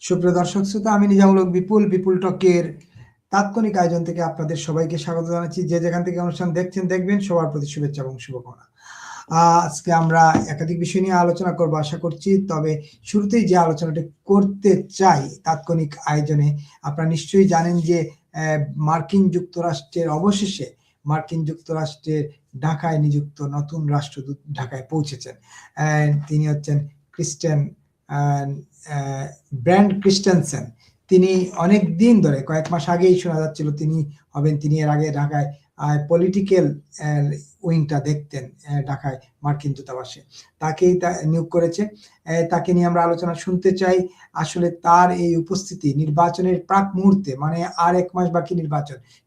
সুপ্রিয় দর্শক শ্রোতা, আমি নিজামুল হক বিপুল, বিপুল টকের তাৎক্ষণিক আয়োজন থেকে আপনাদের সবাইকে স্বাগত জানাচ্ছি। যে যেখান থেকে অনুষ্ঠান দেখছেন দেখবেন, সবার প্রতি শুভেচ্ছা এবং শুভকামনা। আজকে আমরা একাধিক বিষয় নিয়ে আলোচনা করব আশা করছি। তবে শুরুতেই যে আলোচনাটি করতে চাই তাৎক্ষণিক আয়োজনে, আপনারা নিশ্চয়ই জানেন যে মার্কিন যুক্তরাষ্ট্রের অবশেষে মার্কিন যুক্তরাষ্ট্রের ঢাকায় নিযুক্ত নতুন রাষ্ট্রদূত ঢাকায় পৌঁছেছেন। তিনি হচ্ছেন ক্রিস্টেন ব্র্যান্ড ক্রিস্টেনসেন। তিনি অনেক দিন ধরে, কয়েক মাস আগেই শোনা যাচ্ছিল তিনি হবেন। তিনি এর আগে ঢাকায় পলিটিক্যাল উইংটা দেখতেন ঢাকায় মার্কিন দূতাবাসে, তাকেই নিয়োগ করেছে। তাকে নিয়ে আমরা আলোচনা শুনতে চাই। আসলে তার এই উপস্থিতি নির্বাচনের প্রাক মুহূর্তে, মানে আর 1 মাস বাকি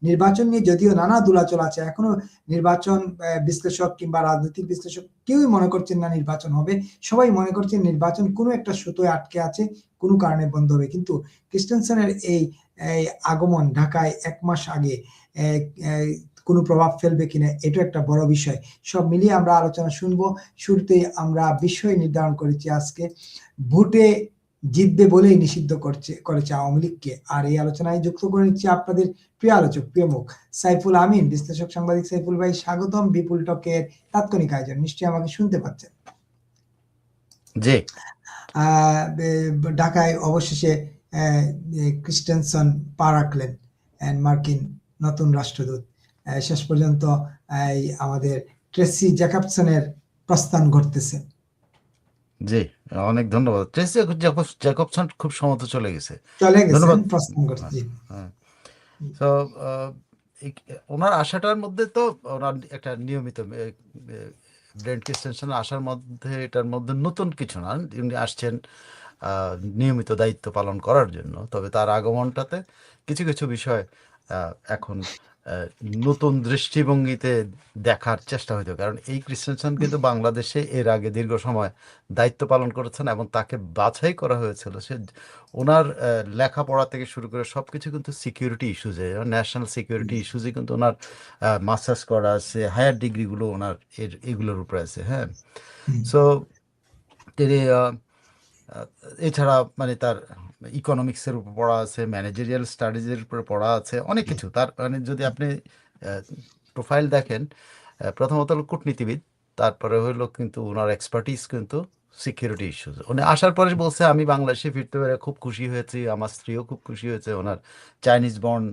নির্বাচন নিয়ে যদিও নানা দোলাচল আছে, এখনো নির্বাচন বিশ্লেষক কিংবা রাজনৈতিক বিশ্লেষক কেউই মনে করছেন না নির্বাচন হবে। সবাই মনে করছেন নির্বাচন কোনো একটা সুতোয় আটকে আছে, কোনো কারণে বন্ধ হবে। কিন্তু ক্রিস্টেনসেনের এই আগমন ঢাকায় 1 মাস আগে কোনো প্রভাব ফেলবে কিনা, এটা একটা বড় বিষয়। সব মিলিয়ে আমরা আলোচনা শুনবো। শুরুতেই আমরা বিষয় নির্ধারণ করেছি আজকে ভোটে জিতবে বলেই নিষিদ্ধ করেছে আওয়ামী লীগকে। আর এই আলোচনায় যুক্ত করে নিচ্ছি আপনাদের প্রিয় আলোচক, প্রিয় মুখ সাইফুল আমিন, বিশ্লেষক সাংবাদিক সাইফুল ভাই। স্বাগতম বিপুল টকের তাৎক্ষণিক আয়োজন। নিশ্চয়ই আমাকে শুনতে পাচ্ছেন? জি। ঢাকায় অবশেষে ক্রিস্টেনসন পা রাখলেন, মার্কিন নতুন রাষ্ট্রদূত। শেষ পর্যন্ত আমাদের ট্রেসি জ্যাকবসনের প্রস্থান ঘটতেছে। জি, অনেক ধন্যবাদ। ট্রেসি জ্যাকবসন খুব সম্ভবত চলে গেছে। ধন্যবাদ, প্রস্থান ঘটছে। তো ওনার আসাটার মধ্যে তো ওনার একটা নিয়মিত ব্র্যান্ড ক্রিস্টেনসন আসার মধ্যে, এটার মধ্যে নতুন কিছু না। উনি আসছেন নিয়মিত দায়িত্ব পালন করার জন্য। তবে তার আগমনটাতে কিছু কিছু বিষয় এখন নতুন দৃষ্টিভঙ্গিতে দেখার চেষ্টা হইতো। কারণ এই ক্রিস্টেনসন কিন্তু বাংলাদেশে এর আগে দীর্ঘ সময় দায়িত্ব পালন করেছেন এবং তাকে বাছাই করা হয়েছিল। সে ওনার লেখাপড়া থেকে শুরু করে সব কিছু কিন্তু সিকিউরিটি ইস্যুজে, ন্যাশনাল সিকিউরিটি ইস্যুজে কিন্তু ওনার মাস্টার্স করা আছে, হায়ার ডিগ্রিগুলো ওনার এগুলোর উপরে আছে। হ্যাঁ, সো তিনি এছাড়া মানে তার ইকোনমিক্সের উপর পড়া আছে, ম্যানেজারিয়াল স্টাডিজের উপরে পড়া আছে, অনেক কিছু। তার মানে যদি আপনি প্রোফাইল দেখেন, প্রথমত হলো কূটনীতিবিদ, তারপরে হইলো কিন্তু ওনার এক্সপার্টিস কিন্তু সিকিউরিটি ইস্যুস। উনি আসার পরে বলছে আমি বাংলাদেশে ফিরতে পেরে খুব খুশি হয়েছি, আমার স্ত্রীও খুব খুশি হয়েছে। ওনার চাইনিজ বর্ন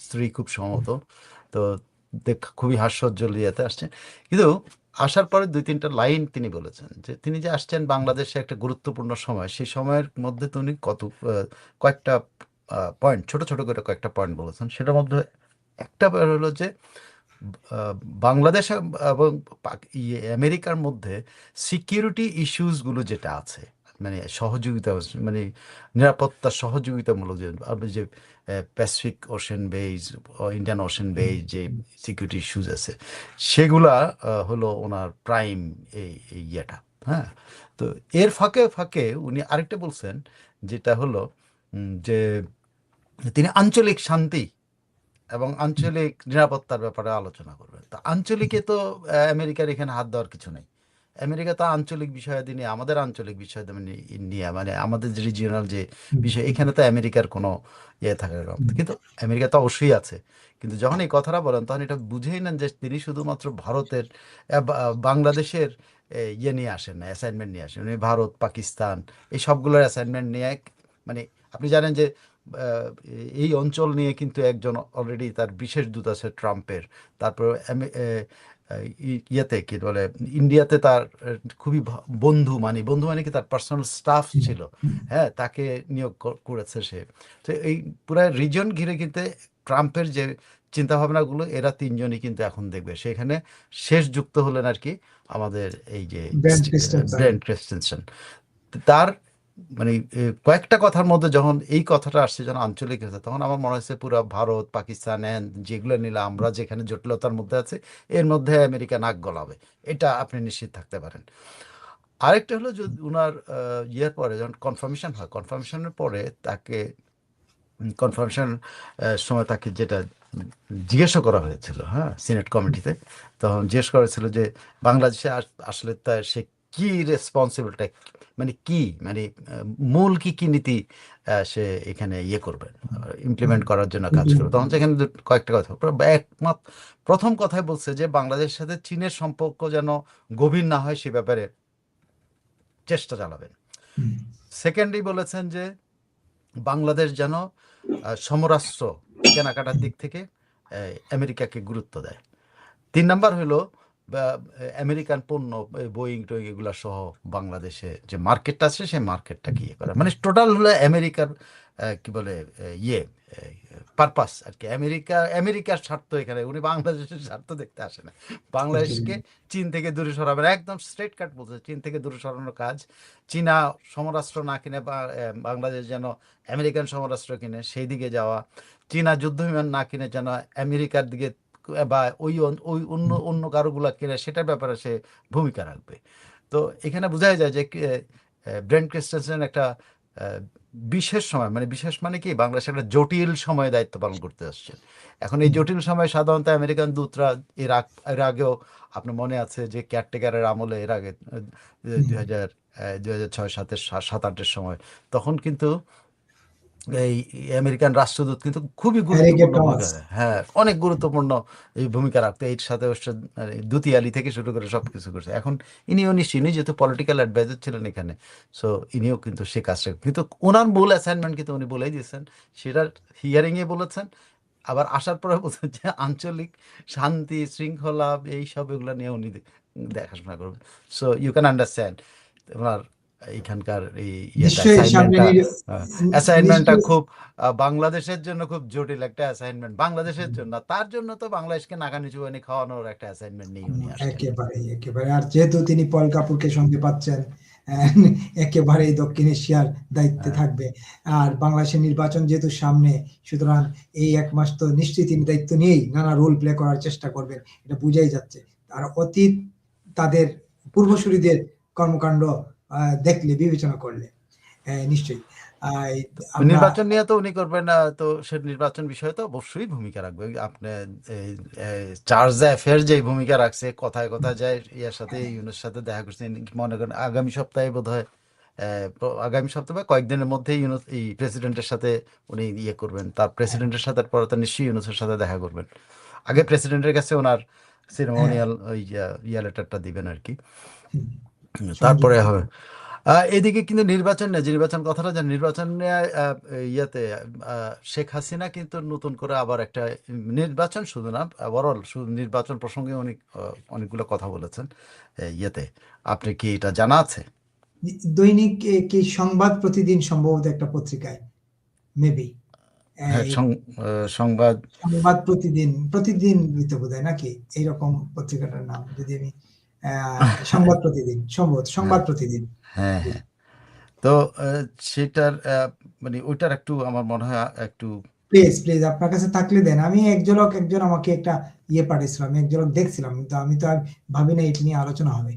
স্ত্রী খুব সম্ভবত। তো খুবই হাস্যোজ্জ্বল ইয়েতে আসছেন। কিন্তু আসার পরে 2-3টা লাইন তিনি বলেছেন যে তিনি যে আসছেন বাংলাদেশে একটা গুরুত্বপূর্ণ সময়, সেই সময়ের মধ্যে তিনি কয়েকটা পয়েন্ট, ছোট ছোট করে কয়েকটা পয়েন্ট বলেছেন। সেটার মধ্যে একটা হলো যে বাংলাদেশ এবং আমেরিকার মধ্যে সিকিউরিটি ইস্যুসগুলো যেটা আছে, মানে সহযোগিতা, মানে নিরাপত্তা সহযোগিতামূলক যে Pacific Ocean base, Indian Ocean base যে সিকিউরিটি ইস্যুস আছে, সেগুলা হলো ওনার প্রাইম এই ইয়েটা। হ্যাঁ, তো এর ফাঁকে ফাঁকে উনি আরেকটা বলছেন, যেটা হলো যে তিনি আঞ্চলিক শান্তি এবং আঞ্চলিক নিরাপত্তার ব্যাপারে আলোচনা করবেন। তো আঞ্চলিকে তো আমেরিকার এখানে হাত দেওয়ার কিছু নেই। আমেরিকা তো আঞ্চলিক বিষয়াদি নিয়ে, আমাদের আঞ্চলিক বিষয় নিয়ে, মানে আমাদের যে রিজিওনাল যে বিষয়, এখানে তো আমেরিকার কোনো ইয়ে থাকার কথা। কিন্তু আমেরিকা তো অবশ্যই আছে। কিন্তু যখন এই কথাটা বলেন তখন এটা বুঝেই নেন যে তিনি শুধুমাত্র ভারতের বাংলাদেশের ইয়ে নিয়ে আসেন না, অ্যাসাইনমেন্ট নিয়ে আসেন। উনি ভারত, পাকিস্তান এই সবগুলোর অ্যাসাইনমেন্ট নিয়ে, মানে আপনি জানেন যে এই অঞ্চল নিয়ে কিন্তু একজন অলরেডি তার বিশেষ দূত আছে ট্রাম্পের। তারপর ইয়েতে কি বলে, ইন্ডিয়াতে তার খুবই বন্ধু মানে কি তার পার্সোনাল স্টাফ ছিল। হ্যাঁ, তাকে নিয়োগ করেছে সে। তো এই পুরো রিজন ঘিরে কিন্তু ট্রাম্পের যে চিন্তাভাবনাগুলো, এরা তিনজনই কিন্তু এখন দেখবে। সেখানে শেষ যুক্ত হলেন আর কি আমাদের এই যে ব্র্যান্ড ক্রিস্টেনসন। তার মানে কয়েকটা কথার মধ্যে যখন এই কথাটা আসছে, যখন আঞ্চলিক হয়েছে, তখন আমার মনে হয়েছে পুরো ভারত, পাকিস্তান যেগুলো নিলে আমরা যেখানে জটিলতার মধ্যে আছে, এর মধ্যে আমেরিকা নাক গলাবে, এটা আপনি নিশ্চিত থাকতে পারেন। আরেকটা হলো যে ওনার ইয়ের পরে যখন কনফার্মেশন হয়, কনফার্মেশনের পরে তাকে কনফার্মেশন সময় তাকে যেটা জিজ্ঞাসা করা হয়েছিল, হ্যাঁ, সিনেট কমিটিতে, তখন জিজ্ঞেস করা হয়েছিল যে বাংলাদেশে আসলে তা সে কি রেসপন্সিবিলিটি, মানে কি, মানে মূল কি কি নীতি সে এখানে ইয়ে করবে, ইমপ্লিমেন্ট করার জন্য কাজ করবে। তখন সেখানে কয়েকটা কথা, একমাত্র প্রথম কথাই বলছে যে বাংলাদেশের সাথে চীনের সম্পর্ক যেন গভীর না হয় সে ব্যাপারে চেষ্টা চালাবেন। সেকেন্ডলি বলেছেন যে বাংলাদেশ যেন সমরাস্ত্র কেনাকাটার দিক থেকে আমেরিকাকে গুরুত্ব দেয়। 3 নাম্বার হলো আমেরিকান পণ্য, বোয়িং টোয়িং এগুলো সহ বাংলাদেশে যে মার্কেটটা আছে সেই মার্কেটটাকে ইয়ে করা, মানে টোটাল হলো আমেরিকার কি বলে ইয়ে পারপাস আর কি, আমেরিকার স্বার্থ এখানে, উনি বাংলাদেশের স্বার্থ দেখতে আসে না। বাংলাদেশকে চীন থেকে দূরে সরাবেন, একদম স্ট্রেট কাট বলছে, চীন থেকে দূরে সরানোর কাজ। চীনা সমরাস্ত্র না কিনে বাংলাদেশ যেন আমেরিকান সমরাস্ত্র কিনে সেই দিকে যাওয়া, চীনা যুদ্ধ বিমান না কিনে যেন আমেরিকার দিকে বা ওই ওই অন্য অন্য কারোগুলা কিনে সেটার ব্যাপারে সে ভূমিকা রাখবে। তো এখানে বোঝাই যায় যে ব্রেন্ট ক্রিস্টেনসেন একটা বিশেষ সময়, মানে বিশেষ মানে কি, বাংলাদেশ একটা জটিল সময়ে দায়িত্ব পালন করতে আসছেন। এখন এই জটিল সময়ে সাধারণত আমেরিকান দূতরা এর আগেও আপনার মনে আছে যে কেয়ারটেকারের আমলে, এর আগে 2006, 2007, 2007, 2008 সময়, তখন কিন্তু এই আমেরিকান রাষ্ট্রদূত কিন্তু খুবই গুরুত্বপূর্ণ ভূমিকা, হ্যাঁ অনেক গুরুত্বপূর্ণ এই ভূমিকা রাখতো, এর সাথে ওর সাথে দুতিয়ালি থেকে শুরু করে সব কিছু করছে। এখন ইনিও নিশ্চয়ই, ইনি যেহেতু পলিটিক্যাল অ্যাডভাইজার ছিলেন এখানে, সো ইনিও কিন্তু সে কাজটা, কিন্তু ওনার মূল অ্যাসাইনমেন্ট কিন্তু উনি বলেই দিয়েছেন, সেটার হিয়ারিংয়ে বলেছেন, আবার আসার পরে বলছেন যে আঞ্চলিক শান্তি শৃঙ্খলা এইসব এগুলো নিয়ে উনি দেখাশোনা করবেন। সো ইউ ক্যান আন্ডারস্ট্যান্ড ওনার এইখানকার এই নিশ্চয়ই সামনে অ্যাসাইনমেন্টটা নিশ্চয়ই খুব বাংলাদেশের জন্য খুব জটিল একটা অ্যাসাইনমেন্ট, বাংলাদেশের জন্য, তার জন্য তো বাংলাদেশকে নাকানি চুবানি খাওয়ানোর একটা অ্যাসাইনমেন্ট নিয়ে উনি আসছেন। একেবারে আর যেহেতু তিনি পল কাপুরকে সঙ্গে পাচ্ছেন, একেবারেই দক্ষিণ এশিয়ার দায়িত্বে থাকবে। আর বাংলাদেশের নির্বাচন যেহেতু সামনে, সুতরাং এই 1 মাস তো নিশ্চয়ই তিনি দায়িত্ব নিয়েই নানা রোল প্লে করার চেষ্টা করবেন, এটা বুঝাই যাচ্ছে। আর অতীত তাদের পূর্বসূরীদের কর্মকাণ্ড দেখলে, বিবেচনা করলে নিশ্চয়ই আমরা নির্বাচন নিয়ে তো উনি করবেন না, তো সে নির্বাচন বিষয়ে তো অবশ্যই ভূমিকা রাখবে। আপনি চার্জ অ্যাফেয়ার যে ভূমিকা রাখছে, কথায় কথায় যায় ইয়ার সাথে, ইউনুসের সাথে দেখা করছেন, মনে করেন আগামী সপ্তাহে বোধ হয়, আগামী সপ্তাহে বা কয়েকদিনের মধ্যেই ইউনুস এই প্রেসিডেন্টের সাথে উনি ইয়ে করবেন, তার প্রেসিডেন্টের সাথে পরে তো নিশ্চয়ই ইউনুসের সাথে দেখা করবেন, আগে প্রেসিডেন্টের কাছে ওনার সেরেমোনিয়াল ওই ইয়া লেটারটা দিবেন আর কি, তারপরে হবে। এদিকে কিন্তু নির্বাচন নেই, যে নির্বাচন কথাটা, যে নির্বাচন নিয়ে ইয়েতে শেখ হাসিনা কিন্তু নতুন করে আবার একটা নির্বাচন, শুধু না ওভারঅল শুধু নির্বাচন প্রসঙ্গে উনি অনেকগুলো কথা বলেছেন ইয়েতে। আপনি কি এটা জানা আছে? দৈনিক কি সংবাদ প্রতিদিন, সম্ভবত একটা পত্রিকায়, মেবি হ্যাঁ, সংবাদ সংবাদ প্রতিদিন, প্রতিদিন দিতে বোধহয় নাকি এইরকম পত্রিকাটার নাম, যদি আমি সংবাদ প্রতিদিন, সম্ভবত সংবাদ প্রতিদিন। হ্যাঁ হ্যাঁ, তো সেটার মানে ওইটার একটু আমার মনে হয় একটু, প্লিজ প্লিজ আপনার কাছে থাকলে দেন। আমি একজন আমাকে একটা ইয়ে পাঠিয়েছিল, আমি এক ঝলক দেখছিলাম, কিন্তু আমি তো আর ভাবি না এটা নিয়ে আলোচনা হবে।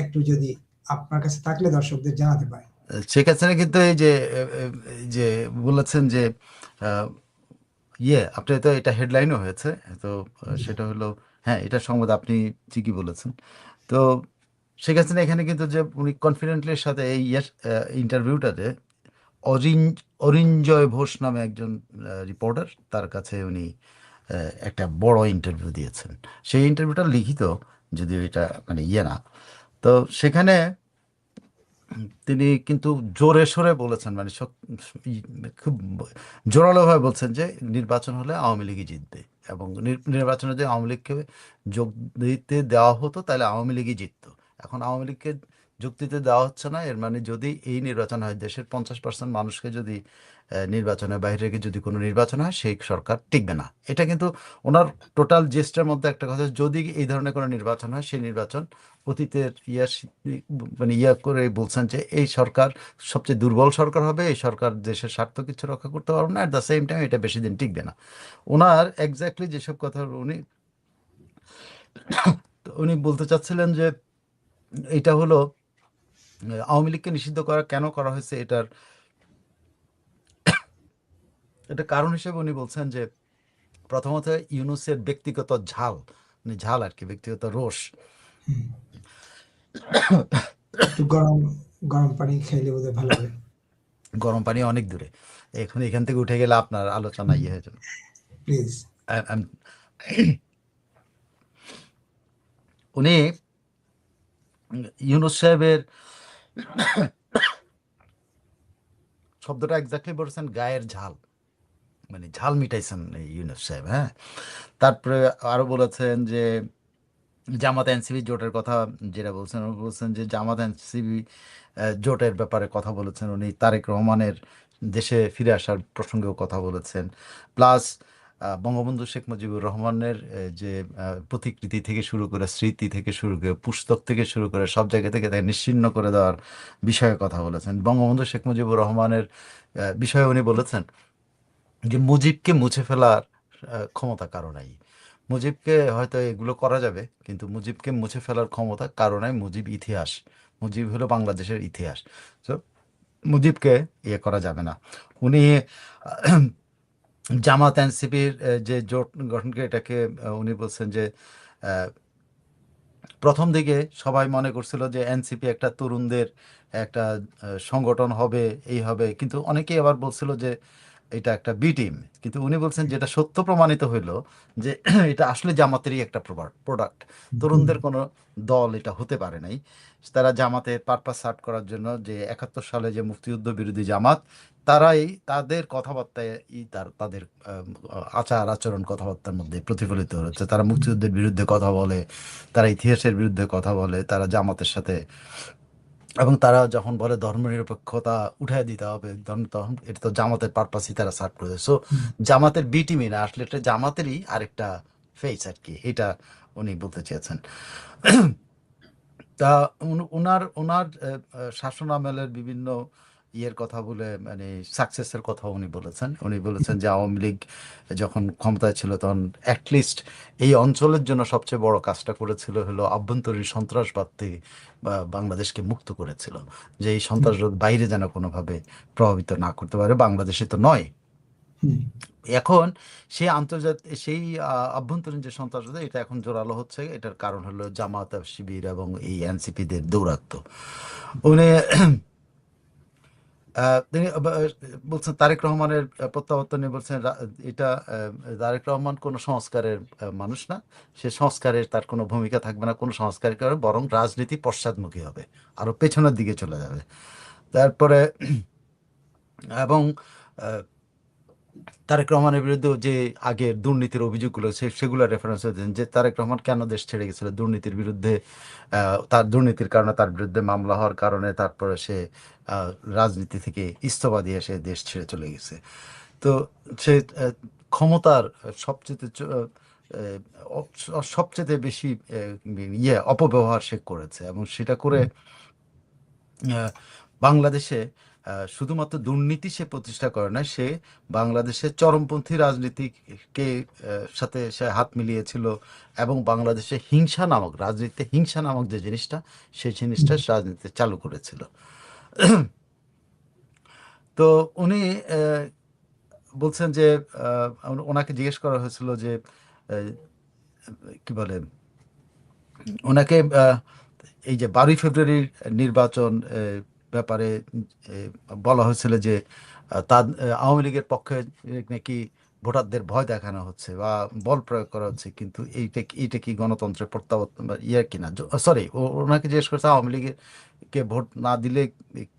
একটু যদি আপনার কাছে থাকলে দর্শকদের জানাতে পারেন। শেখ হাসিনা কিন্তু এই যে এই যে বলেছেন যে আপনি তো, এটা হেডলাইনও হয়েছে, তো সেটা হলো, হ্যাঁ এটা সংবাদ, আপনি ঠিকই বলেছেন। তো শেখ হাসিনা এখানে কিন্তু যে উনি কনফিডেন্টলির সাথে এই ইন্টারভিউটাতে অরিঞ্জয় ঘোষ নামে একজন রিপোর্টার, তার কাছে উনি একটা বড় ইন্টারভিউ দিয়েছেন। সেই ইন্টারভিউটা লিখিত, যদিও এটা মানে না, তো সেখানে তিনি কিন্তু জোরে সোরে বলেছেন, মানে খুব জোরালোভাবে বলছেন যে নির্বাচন হলে আওয়ামী লীগই জিতবে, এবং নির্বাচনে যদি আওয়ামী লীগকে যোগ দিতে দেওয়া হতো তাহলে আওয়ামী লীগই জিততো। এখন আওয়ামী লীগকে যোগ দিতে দেওয়া হচ্ছে না, এর মানে যদি এই নির্বাচন হয়, দেশের 50% মানুষকে যদি নির্বাচনের বাইরে রেখে যদি কোনো নির্বাচন হয়, সেই সরকার টিকবে না। এটা কিন্তু ওনার টোটাল জেস্টের মধ্যে একটা কথা, যদি এই ধরনের কোনো নির্বাচন হয়, সেই নির্বাচন অতীতের মানে করে বলছেন যে এই সরকার সবচেয়ে দুর্বল সরকার হবে, এই সরকার দেশের স্বার্থ কিছু রক্ষা করতে পারবে না, অ্যাট দ্য সেম টাইম এটা বেশি দিন টিকবে না। ওনার এক্স্যাক্টলি যেসব কথা উনি বলতে চাচ্ছিলেন যে এটা হলো আওয়ামী লীগকে নিষিদ্ধ কেন করা হয়েছে, এটা কারণ হিসেবে উনি বলছেন যে প্রথমত ইউনূসের ব্যক্তিগত ঝাল, মানে ঝাল আর কি, ব্যক্তিগত রোষ, একটু গরম গরম পানি খাইলে বোধহয় ভালো হবে। গরম পানি অনেক দূরে, এখন এখান থেকে উঠে গেলে আপনার আলোচনা ইয়ে হয়ে যাবে। প্লিজ। আম- উনি ইউনূস সাহেবের শব্দটা এক্স্যাক্টলি বলছেন গায়ের ঝাল, মানে ঝাল মিটাইছেন এই ইউনূস সাহেব, হ্যাঁ। তারপরে আরো বলেছেন যে জামাত এনসিপি জোটের কথা যেটা বলছেন, উনি বলছেন যে জামাত এনসিপি জোটের ব্যাপারে কথা বলেছেন উনি, তারেক রহমানের দেশে ফিরে আসার প্রসঙ্গেও কথা বলেছেন, প্লাস বঙ্গবন্ধু শেখ মুজিবুর রহমানের যে প্রতিকৃতি থেকে শুরু করে, স্মৃতি থেকে শুরু করে, পুস্তক থেকে শুরু করে সব জায়গা থেকে তাকে নিশ্চিহ্ন করে দেওয়ার বিষয়ে কথা বলেছেন। বঙ্গবন্ধু শেখ মুজিবুর রহমানের বিষয়ে উনি বলেছেন যে মুজিবকে মুছে ফেলার ক্ষমতা কারো নাই। মুজিবকে হয়তো এগুলো করা যাবে, কিন্তু মুজিবকে মুছে ফেলার ক্ষমতা কারো নাই। মুজিব ইতিহাস, মুজিব হলো বাংলাদেশের ইতিহাস। তো মুজিবকে ইয়ে করা যাবে না। উনি আহ, জামাত এনসিপির যে জোট গঠনকে, এটাকে উনি বলছেন যে আহ, প্রথম দিকে সবাই মনে করছিল যে এনসিপি একটা তরুণদের একটা সংগঠন হবে, এই হবে, কিন্তু অনেকেই আবার বলছিল যে এটা একটা বি টিম। কিন্তু উনি বলছেন যেটা সত্য প্রমাণিত হইলো যে এটা আসলে জামাতেরই একটা প্রোডাক্ট, তরুণদের কোনো দল এটা হতে পারে নাই। তারা জামাতের পারপাস সার্ভ করার জন্য, যে 71 সালে যে মুক্তিযুদ্ধ বিরোধী জামাত, তারাই তাদের কথাবার্তায় তাদের আচার আচরণ কথাবার্তার মধ্যে প্রতিফলিত হচ্ছে। তারা মুক্তিযুদ্ধের বিরুদ্ধে কথা বলে, তারা ইতিহাসের বিরুদ্ধে কথা বলে, তারা জামাতের সাথে, এবং তারা যখন বলে ধর্মনিরপেক্ষতা উঠায় দিতে হবে, তখন এটা তো জামাতের পারপাসই তারা সার্ভ করে। সো জামাতের বি টিমই না, আসলে এটা জামাতেরই আরেকটা ফেস আর কি, এটা উনি বলতে চেয়েছেন। তা ওনার ওনার শাসন আমলের বিভিন্ন ইয়ের কথা বলে, মানে সাকসেসের কথা উনি বলেছেন। উনি বলেছেন যে আওয়ামী লীগ যখন ক্ষমতায় ছিল তখন অ্যাটলিস্ট এই অঞ্চলের জন্য সবচেয়ে বড় কাজটা করেছিল হলো আভ্যন্তরীণ সন্ত্রাসবাদ থেকে বাংলাদেশকে মুক্ত করেছিল, যে এই সন্ত্রাসবাদ বাইরে যেন কোনোভাবে প্রভাবিত না করতে পারে, বাংলাদেশে তো নয়। এখন সেই আন্তর্জাতিক সেই আভ্যন্তরীণ যে সন্ত্রাসবাদ, এটা এখন জোরালো হচ্ছে। এটার কারণ হলো জামাত শিবির এবং এই এনসিপিদের দৌরাত্ম্য। উনি তিনি বলছেন তারেক রহমানের প্রত্যাবর্তন নিয়ে বলছেন এটা তারেক রহমান কোনো সংস্কারের মানুষ না, সে সংস্কারের তার কোনো ভূমিকা থাকবে না, কোনো সংস্কার করে, বরং রাজনীতি পশ্চাদমুখী হবে, আরো পেছনের দিকে চলে যাবে। তারপরে এবং তারেক রহমানের বিরুদ্ধে যে আগের দুর্নীতির অভিযোগগুলো, সেগুলো রেফারেন্স দেন, যে তারেক রহমান কেন দেশ ছেড়ে গেছিল দুর্নীতির বিরুদ্ধে, তার দুর্নীতির কারণে তার বিরুদ্ধে মামলা হওয়ার কারণে তারপরে সে আহ, রাজনীতি থেকে ইস্তফা দিয়ে সে দেশ ছেড়ে চলে গেছে। তো সে ক্ষমতার সবচেয়ে সবচেয়ে বেশি অপব্যবহার সে করেছে, এবং সেটা করে বাংলাদেশে শুধুমাত্র দুর্নীতি সে প্রতিষ্ঠা করে না, সে বাংলাদেশের চরমপন্থী রাজনীতিকে সাথে সে হাত মিলিয়েছিল, এবং বাংলাদেশে হিংসা নামক, রাজনীতিতে হিংসা নামক যে জিনিসটা, সেই জিনিসটা রাজনীতিতে চালু করেছিল। তো উনি বলছেন যে ওনাকে জিজ্ঞেস করা হয়েছিল যে আহ, কি বলে, ওনাকে এই যে 12ই ফেব্রুয়ারির নির্বাচন ব্যাপারে বলা হয়েছিল যে তার আওয়ামী লীগের পক্ষে নাকি ভোটারদের ভয় দেখানো হচ্ছে বা বল প্রয়োগ করা হচ্ছে, কিন্তু এইটা কি গণতন্ত্রের প্রত্যাবর্তন বা ইয়ে কিনা। সরি, ওনাকে জিজ্ঞেস করছে আওয়ামী লীগের কে ভোট না দিলে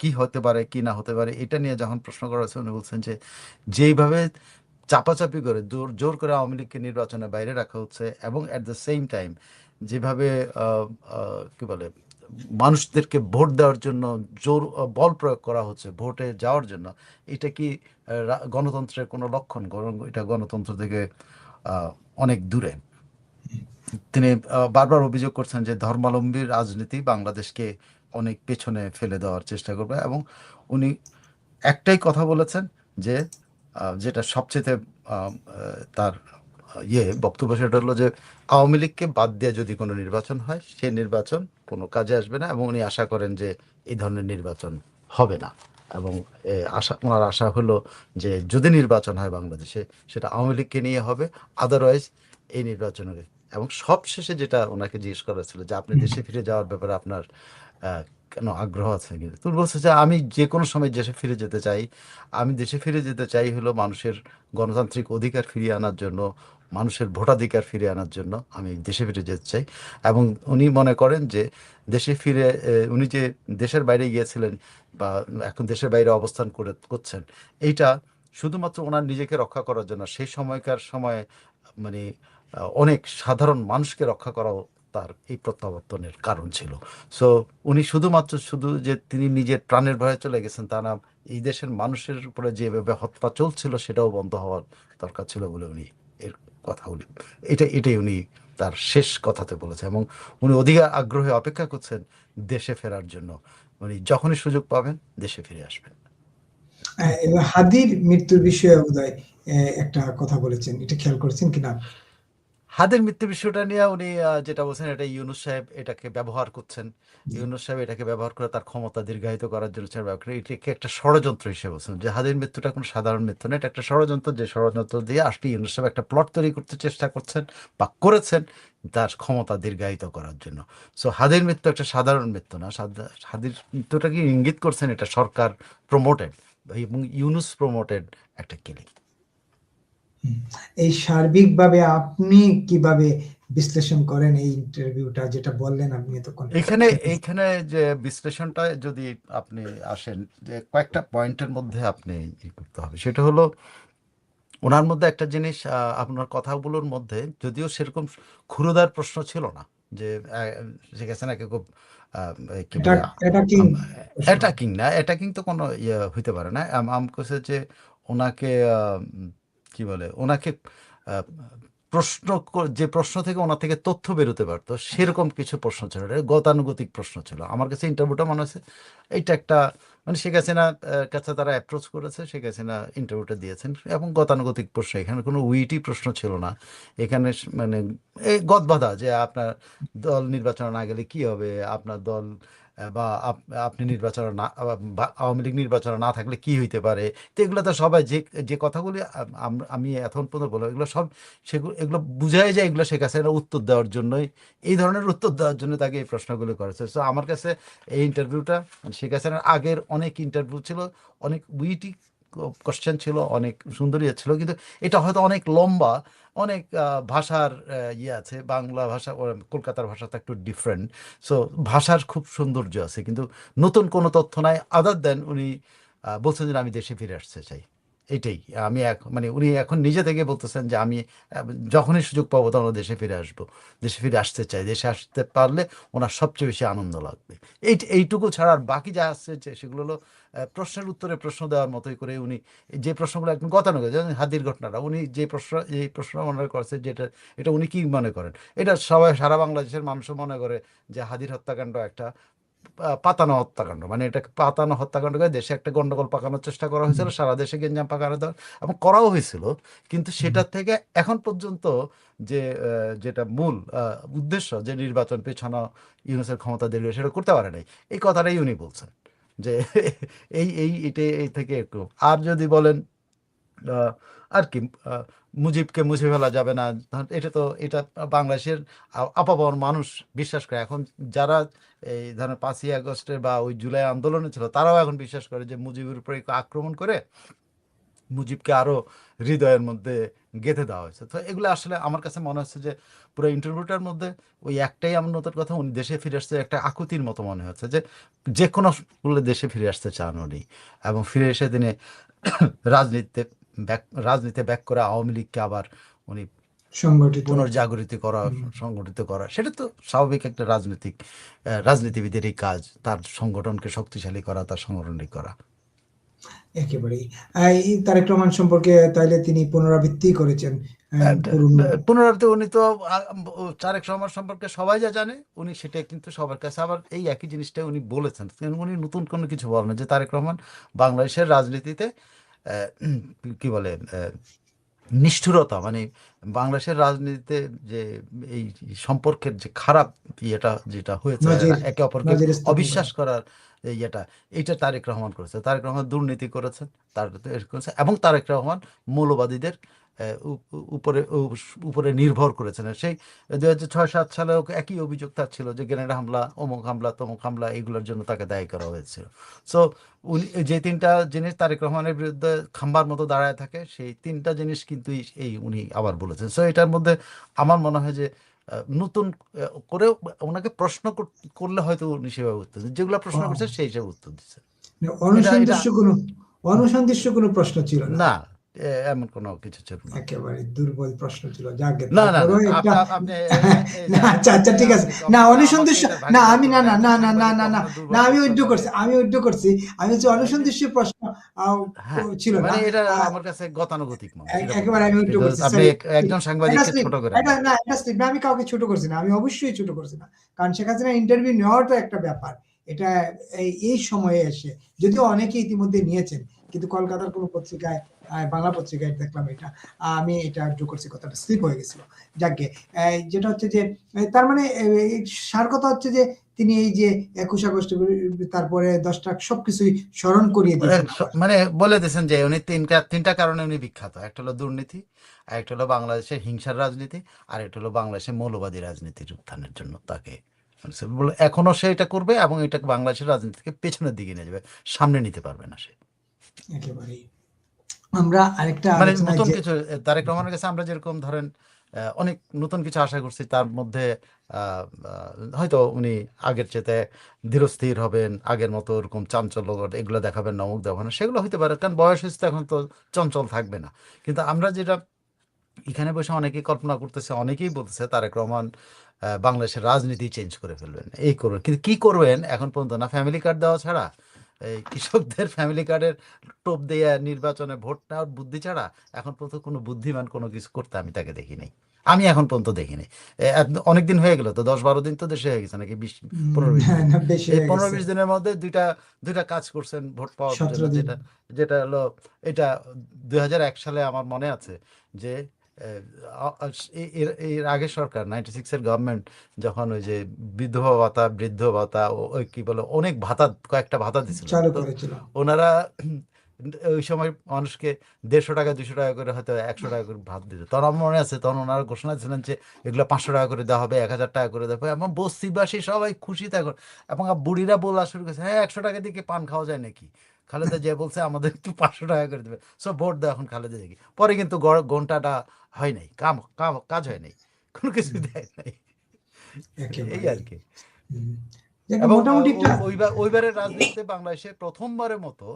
কি হতে পারে কি না হতে পারে, এটা নিয়ে যখন প্রশ্ন করা হয়েছে, উনি বলছেন যে যেইভাবে চাপাচাপি করে জোর জোর করে আওয়ামী লীগকে নির্বাচনের বাইরে রাখা হচ্ছে, এবং অ্যাট দ্য সেম টাইম যেভাবে কি বলে মানুষদেরকে ভোট দেওয়ার জন্য জোর বল প্রয়োগ করা হচ্ছে ভোটে যাওয়ার জন্য, এটা কি গণতন্ত্রের কোনো লক্ষণ? এটা গণতন্ত্র থেকে আহ, অনেক দূরে। তিনি বারবার অভিযোগ করছেন যে ধর্মাবলম্বী রাজনীতি বাংলাদেশকে অনেক পেছনে ফেলে দেওয়ার চেষ্টা করবে, এবং উনি একটাই কথা বলেছেন যে যেটা সবচেয়ে তার বক্তব্য, সেটা হলো যে আওয়ামী লীগকে বাদ দিয়ে যদি কোনো নির্বাচন হয়, সে নির্বাচন কোনো কাজে আসবে না, এবং উনি আশা করেন যে এই ধরনের নির্বাচন হবে না। এবং ওনার আশা হলো যে যদি নির্বাচন হয় বাংলাদেশে, সেটা আওয়ামী লীগকে নিয়ে হবে, আদারওয়াইজ এই নির্বাচনের এবং সবশেষে যেটা ওনাকে জিজ্ঞেস করা ছিল যে আপনি দেশে ফিরে যাওয়ার ব্যাপারে আপনার কেন আগ্রহ আছে কি, তুমি বলছে যে আমি যে কোনো সময় দেশে ফিরে যেতে চাই। আমি দেশে ফিরে যেতে চাই হলো মানুষের গণতান্ত্রিক অধিকার ফিরিয়ে আনার জন্য, মানুষের ভোটাধিকার ফিরিয়ে আনার জন্য আমি দেশে ফিরে যেতে চাই। এবং উনি মনে করেন যে দেশে ফিরে উনি যে দেশের বাইরে গিয়েছিলেন বা এখন দেশের বাইরে অবস্থান করছেন, এইটা শুধুমাত্র ওনার নিজেকে রক্ষা করার জন্য, সেই সময়কার সময়ে মানে অনেক সাধারণ মানুষকে রক্ষা করাও তার এই প্রত্যাবর্তনের কারণ ছিল। সো উনি শুধু যে তিনি নিজের প্রাণের ভয়ে চলে গেছেন তা না, এই দেশের মানুষের উপরে যেভাবে হত্যা চলছিল সেটাও বন্ধ হওয়ার দরকার ছিল বলে উনি এর কথা উনি এটাই উনি তার শেষ কথাতে বলেছে। এবং উনি অধিক আগ্রহে অপেক্ষা করছেন দেশে ফেরার জন্য। উনি যখনই সুযোগ পাবেন দেশে ফিরে আসবেন। এবার হাদির মৃত্যুর বিষয়ে বোধহয় একটা কথা বলেছেন, এটা খেয়াল করেছেন কিনা? হাদের মৃত্যু বিষয়টা নিয়ে উনি যেটা বলছেন, এটা ইউনূস সাহেব এটাকে ব্যবহার করছেন। ইউনূস সাহেব এটাকে ব্যবহার করে তার ক্ষমতা দীর্ঘায়িত করার জন্য ব্যবহার করে, এটাকে একটা ষড়যন্ত্র হিসেবে বলছেন যে হাদির মৃত্যুটা কোনো সাধারণ মৃত্যু না, এটা একটা ষড়যন্ত্র, যে ষড়যন্ত্র দিয়ে আসলে ইউনূস সাহেব একটা প্লট তৈরি করতে চেষ্টা করছেন বা করেছেন তার ক্ষমতা দীর্ঘায়িত করার জন্য। সো হাদির মৃত্যু একটা সাধারণ মৃত্যু না। হাদির মৃত্যুটাকে ইঙ্গিত করছেন এটা সরকার প্রমোটেড এবং ইউনূস প্রমোটেড একটা কিলিং। এই সার্বিকভাবে আপনি কিভাবে বিশ্লেষণ করেন এই ইন্টারভিউটা, যেটা বললেন আপনি এতক্ষণ? এখানে এইখানে যে বিশ্লেষণটা যদি আপনি আসেন, যে কয়েকটা পয়েন্টের মধ্যে আপনি ই করতে হবে, সেটা হলো ওনার মধ্যে একটা জিনিস, আপনার কথাগুলোর মধ্যে যদিও সেরকম ক্ষুরধার প্রশ্ন ছিল না, যে শেখ হাসিনাকে খুব কি এটা বলে এটা কি প্রশ্ন? অ্যাটাকিং না, অ্যাটাকিং তো কোনো ইয়ে হইতে পারে না। আমি কাছে যে ওনাকে কি বলে ওনাকে আহ, যে প্রশ্ন থেকে ওনার থেকে তথ্য বেরোতে পারতো সেরকম কিছু প্রশ্ন ছিল, এটা গতানুগতিক প্রশ্ন ছিল। আমার কাছে ইন্টারভিউটা মনে হচ্ছে এইটা একটা মানে শেখ হাসিনা কাছে তারা অ্যাপ্রোচ করেছে, শেখ হাসিনা ইন্টারভিউটা দিয়েছেন এবং গতানুগতিক প্রশ্ন, এখানে কোনো উইটি প্রশ্ন ছিল না। এখানে মানে এই গদবাঁধা যে আপনার দল নির্বাচনে না গেলে কি হবে, আপনার দল বা আপনি নির্বাচনে না বা আওয়ামী লীগ নির্বাচনে না থাকলে কি হইতে পারে, তো এগুলো তো সবাই যে যে কথাগুলি আমি এখন পর্যন্ত বললাম, এগুলো সব এগুলো বুঝাই যায় এগুলো শেখ হাসিনা উত্তর দেওয়ার জন্যই, এই ধরনের উত্তর দেওয়ার জন্য তাকে এই প্রশ্নগুলো করেছে। সো আমার কাছে এই ইন্টারভিউটা শেখ হাসিনার আগের অনেক ইন্টারভিউ ছিল, অনেক উইটি কোশ্চেন ছিল, অনেক সুন্দরী ছিল, কিন্তু এটা হয়তো অনেক লম্বা, অনেক ভাষার ইয়ে আছে, বাংলা ভাষা কলকাতার ভাষা তো একটু ডিফারেন্ট। সো ভাষার খুব সৌন্দর্য আছে, কিন্তু নতুন কোনো তথ্য নাই আদার দেন উনি বলছেন যে আমি দেশে ফিরে আসতে চাই। এইটাই আমি মানে উনি এখন নিজে থেকে বলতেছেন যে আমি যখনই সুযোগ পাবো তখন দেশে ফিরে আসবো, দেশে ফিরে আসতে চাই, দেশে আসতে পারলে ওনার সবচেয়ে বেশি আনন্দ লাগবে। এইটুকু ছাড়া আর বাকি যা আসছে সেগুলো হলো প্রশ্নের উত্তরে প্রশ্ন দেওয়ার মতোই করে উনি যে প্রশ্নগুলো একদম গতানুগতিক, যেমন হাদির ঘটনাটা উনি এই প্রশ্ন মনে করছে যেটা, এটা উনি কি মনে করেন, এটা সবাই সারা বাংলাদেশের মানুষও মনে করে যে হাদির হত্যাকাণ্ড একটা পাতানো হত্যাকাণ্ড, মানে এটা পাতানো হত্যাকাণ্ড করে দেশে একটা গন্ডগোল পাকানোর চেষ্টা করা হয়েছিল, সারা দেশে গেঞ্জাম পাকানো দেওয়ার এবং করাও হয়েছিল। কিন্তু সেটার থেকে এখন পর্যন্ত যে যেটা মূল উদ্দেশ্য যে নির্বাচন পেছানো, ইউনূসের ক্ষমতা দীর্ঘ, সেটা করতে পারে নাই। এই কথাটাই উনি বলছেন যে এই থেকে একটু। আর যদি বলেন আহ, আর কি মুজিবকে মুছে ফেলা যাবে না, এটা বাংলাদেশের আপামর মানুষ বিশ্বাস করে এখন। যারা এই ধরনের 5ই আগস্টের বা ওই জুলাই আন্দোলনে ছিল তারাও এখন বিশ্বাস করে যে মুজিবের উপরে আক্রমণ করে মুজিবকে আরো হৃদয়ের মধ্যে গেঁথে দেওয়া হয়েছে। তো এগুলো আসলে আমার কাছে মনে হচ্ছে যে পুরো ইন্টারভিউটার মধ্যে ওই একটাই আমার নতুন কথা, উনি দেশে ফিরে আসতে একটা আকুতির মতো মনে হচ্ছে, যে যে কোনো মূল্যে দেশে ফিরে আসতে চান উনি। এবং ফিরে এসে তিনি রাজনীতিতে রাজনীতি ব্যাক করে আওয়ামী লীগকে আবার উনি সংগঠিত। পুনর্জাগরিত করা, সংগঠিত করা, সেটা তো স্বাভাবিক একটা রাজনীতিবিদেরই কাজ, তার সংগঠনকে শক্তিশালী করা, তার সংগঠনকে করা। একেবারেই। এই তারেক রহমান সম্পর্কে তাইলে তিনি পুনরাবৃত্তি করেছেন পুরনো। পুনরাবৃত্তি উনি তো তারেক রহমান সম্পর্কে সবাই যা জানে উনি সেটা কিন্তু সবার কাছে আবার এই একই জিনিসটা উনি বলেছেন, কিন্তু উনি নতুন কোনো কিছু বলেন না, যে তারেক রহমান বাংলাদেশের রাজনীতিতে কি বলে নিষ্ঠুরতা, মানে বাংলাদেশের রাজনীতিতে যে এই সম্পর্কের যে খারাপ ইয়েটা যেটা হয়েছে, নজির একে অপরকে নজির স্থাপন করেন। অবিশ্বাস করার ইয়েটা, এইটা তারেক রহমান করেছে। তারেক রহমান দুর্নীতি করেছেন, তার করেছে, এবং তারেক রহমান মৌলবাদীদের উপরে উপরে নির্ভর করেছেন। সেই 2006-7 সালে একই অভিযোগ তার ছিল যে গ্রেনেড হামলা, অমুক হামলা, তমুক হামলা, এগুলোর জন্য তাকে দায়ী করা হয়েছিল। সো উনি যে তিনটা জিনিস তারেক রহমানের বিরুদ্ধে খাম্বার মতো দাঁড়ায় থাকে, সেই তিনটা জিনিস কিন্তু উনি আবার বলেছেন। সো এটার মধ্যে আমার মনে হয় যে নতুন করে ওনাকে প্রশ্ন করলে হয়তো উনি সেভাবে উত্তর দিচ্ছেন, যেগুলো প্রশ্ন করছে সেই হিসেবে উত্তর দিচ্ছেন। এটা অনুসন্ধিৎস কোনো প্রশ্ন ছিল না। না, এমন কোনো কিছু ছিল না। একেবারে দুর্বল প্রশ্ন ছিল। যাকে না না না, তারপরেও একটা আপনি না, আচ্ছা আচ্ছা, ঠিক আছে। না, অনুসন্ধিৎস না, আমি না না না না না না না না, আমি উইথড্র করছি, আমি হচ্ছে অনুসন্ধিৎস প্রশ্ন হ্যাঁ, ছিল না। মানে এটা আমার কাছে গতানুগতিক মনে হয়, একেবারে আমি উইথড্র করছি। আপনি একজন সাংবাদিককে ছোট করে না, একটা স্লিপ না, আমি কাউকে ছোট করছি না, আমি অবশ্যই ছোট করছি না, কারণ শেখ হাসিনা ইন্টারভিউ নেওয়াটা একটা ব্যাপার। এটা এই সময়ে এসে, যদিও অনেকে ইতিমধ্যে নিয়েছেন, কিন্তু কলকাতার কোনো পত্রিকায়, বাংলা পত্রিকায় দেখলাম এটা, আমি এটা যোগ করছি, কথাটা স্লিপ হয়ে গেছিল। যাকে যেটা হচ্ছে যে তার মানে সার কথা হচ্ছে যে তিনি এই যে 21 আগস্ট, তারপরে 10 ট্রাক সবকিছুই স্মরণ করিয়ে দিয়েছেন, মানে বলে দিয়েছেন যে উনি তিনটা কারণে উনি বিখ্যাত। একটা হলো দুর্নীতি, একটা হলো বাংলাদেশের হিংসার রাজনীতি, আর একটা হলো বাংলাদেশের মৌলবাদী রাজনীতির উত্থানের জন্য তাকে এখনো সে এটা করবে, এবং এটা বাংলাদেশের রাজনীতিকে পেছনের দিকে নিয়ে যাবে, সামনে নিতে পারবে না সে। একেবারেই। আমরা আরেকটা মানে আলোচনায় নতুন কিছু তারেক রহমানের কাছে আমরা যেরকম ধরেন অনেক নতুন কিছু আশা করছি, তার মধ্যে হয়তো উনি আগের চেয়ে ধীরস্থির হবেন, আগের মতো ওরকম চাঞ্চল্য এগুলো দেখাবেন না, অমুক দেখাবেন না, সেগুলো হতে পারে, কারণ বয়স হচ্ছে, এখন তো চঞ্চল থাকবে না। কিন্তু আমরা যেটা এখানে বসে অনেকেই কল্পনা করতেছে, অনেকেই বলতেছে তারেক রহমান বাংলাদেশের রাজনীতি চেঞ্জ করে ফেলবেন, এই করবেন। কিন্তু কি করবেন এখন পর্যন্ত না ফ্যামিলি কার্ড দেওয়া ছাড়া, এই কৃষকদের ফ্যামিলি কার্ডের টোপ দিয়ে নির্বাচনে ভোট নেওয়ার বুদ্ধি ছাড়া এখন পর্যন্ত কোনো বুদ্ধিমান কোনো কিছু করতে আমি তাকে দেখি নাই, আমি এখন পর্যন্ত দেখিনি। অনেকদিন হয়ে গেল তো, 10-12 দিন তো দেশে হয়ে গেছে, নাকি 15-20 দিন। এই 15-20 দিনের মধ্যে দুইটা কাজ করছেন ভোট পাওয়ার জন্য, যেটা হলো এটা 2001 সালে আমার মনে আছে যে এর আগে সরকার 96 এর গভর্নমেন্ট যখন ওই যে বিধবা ভাতা, বৃদ্ধ ভাতা, ওই কি বলে অনেক ভাতা, কয়েকটা ভাতা দিছিল, ওনারা ওই সময় মানুষকে 150 টাকা 200 টাকা করে, হয়তো 100 টাকা করে ভাত দিত। তখন আমার মনে আছে, তখন ওনারা ঘোষণা দিয়েছিলেন যে এগুলো 500 টাকা করে দেওয়া হবে, 1000 টাকা করে দেওয়া হবে, এবং বস্তিবাসী সবাই খুশি থাকুন। এবং বুড়িরা বলা শুরু করেছে, হ্যাঁ 100 টাকা দিয়ে পান খাওয়া যায় নাকি? খালেদা যে বলছে আমাদের একটু 500 টাকা করে দেবে, সো ভোট দেয় এখন খালেদা দেখি। পরে কিন্তু ঘন্টাটা হয় নাই, কাজ হয় নাই, কোনো কিছু দেয় নাই, এই আর কি। এবং ওইবারের রাজনীতিতে বাংলাদেশে প্রথমবারের মতো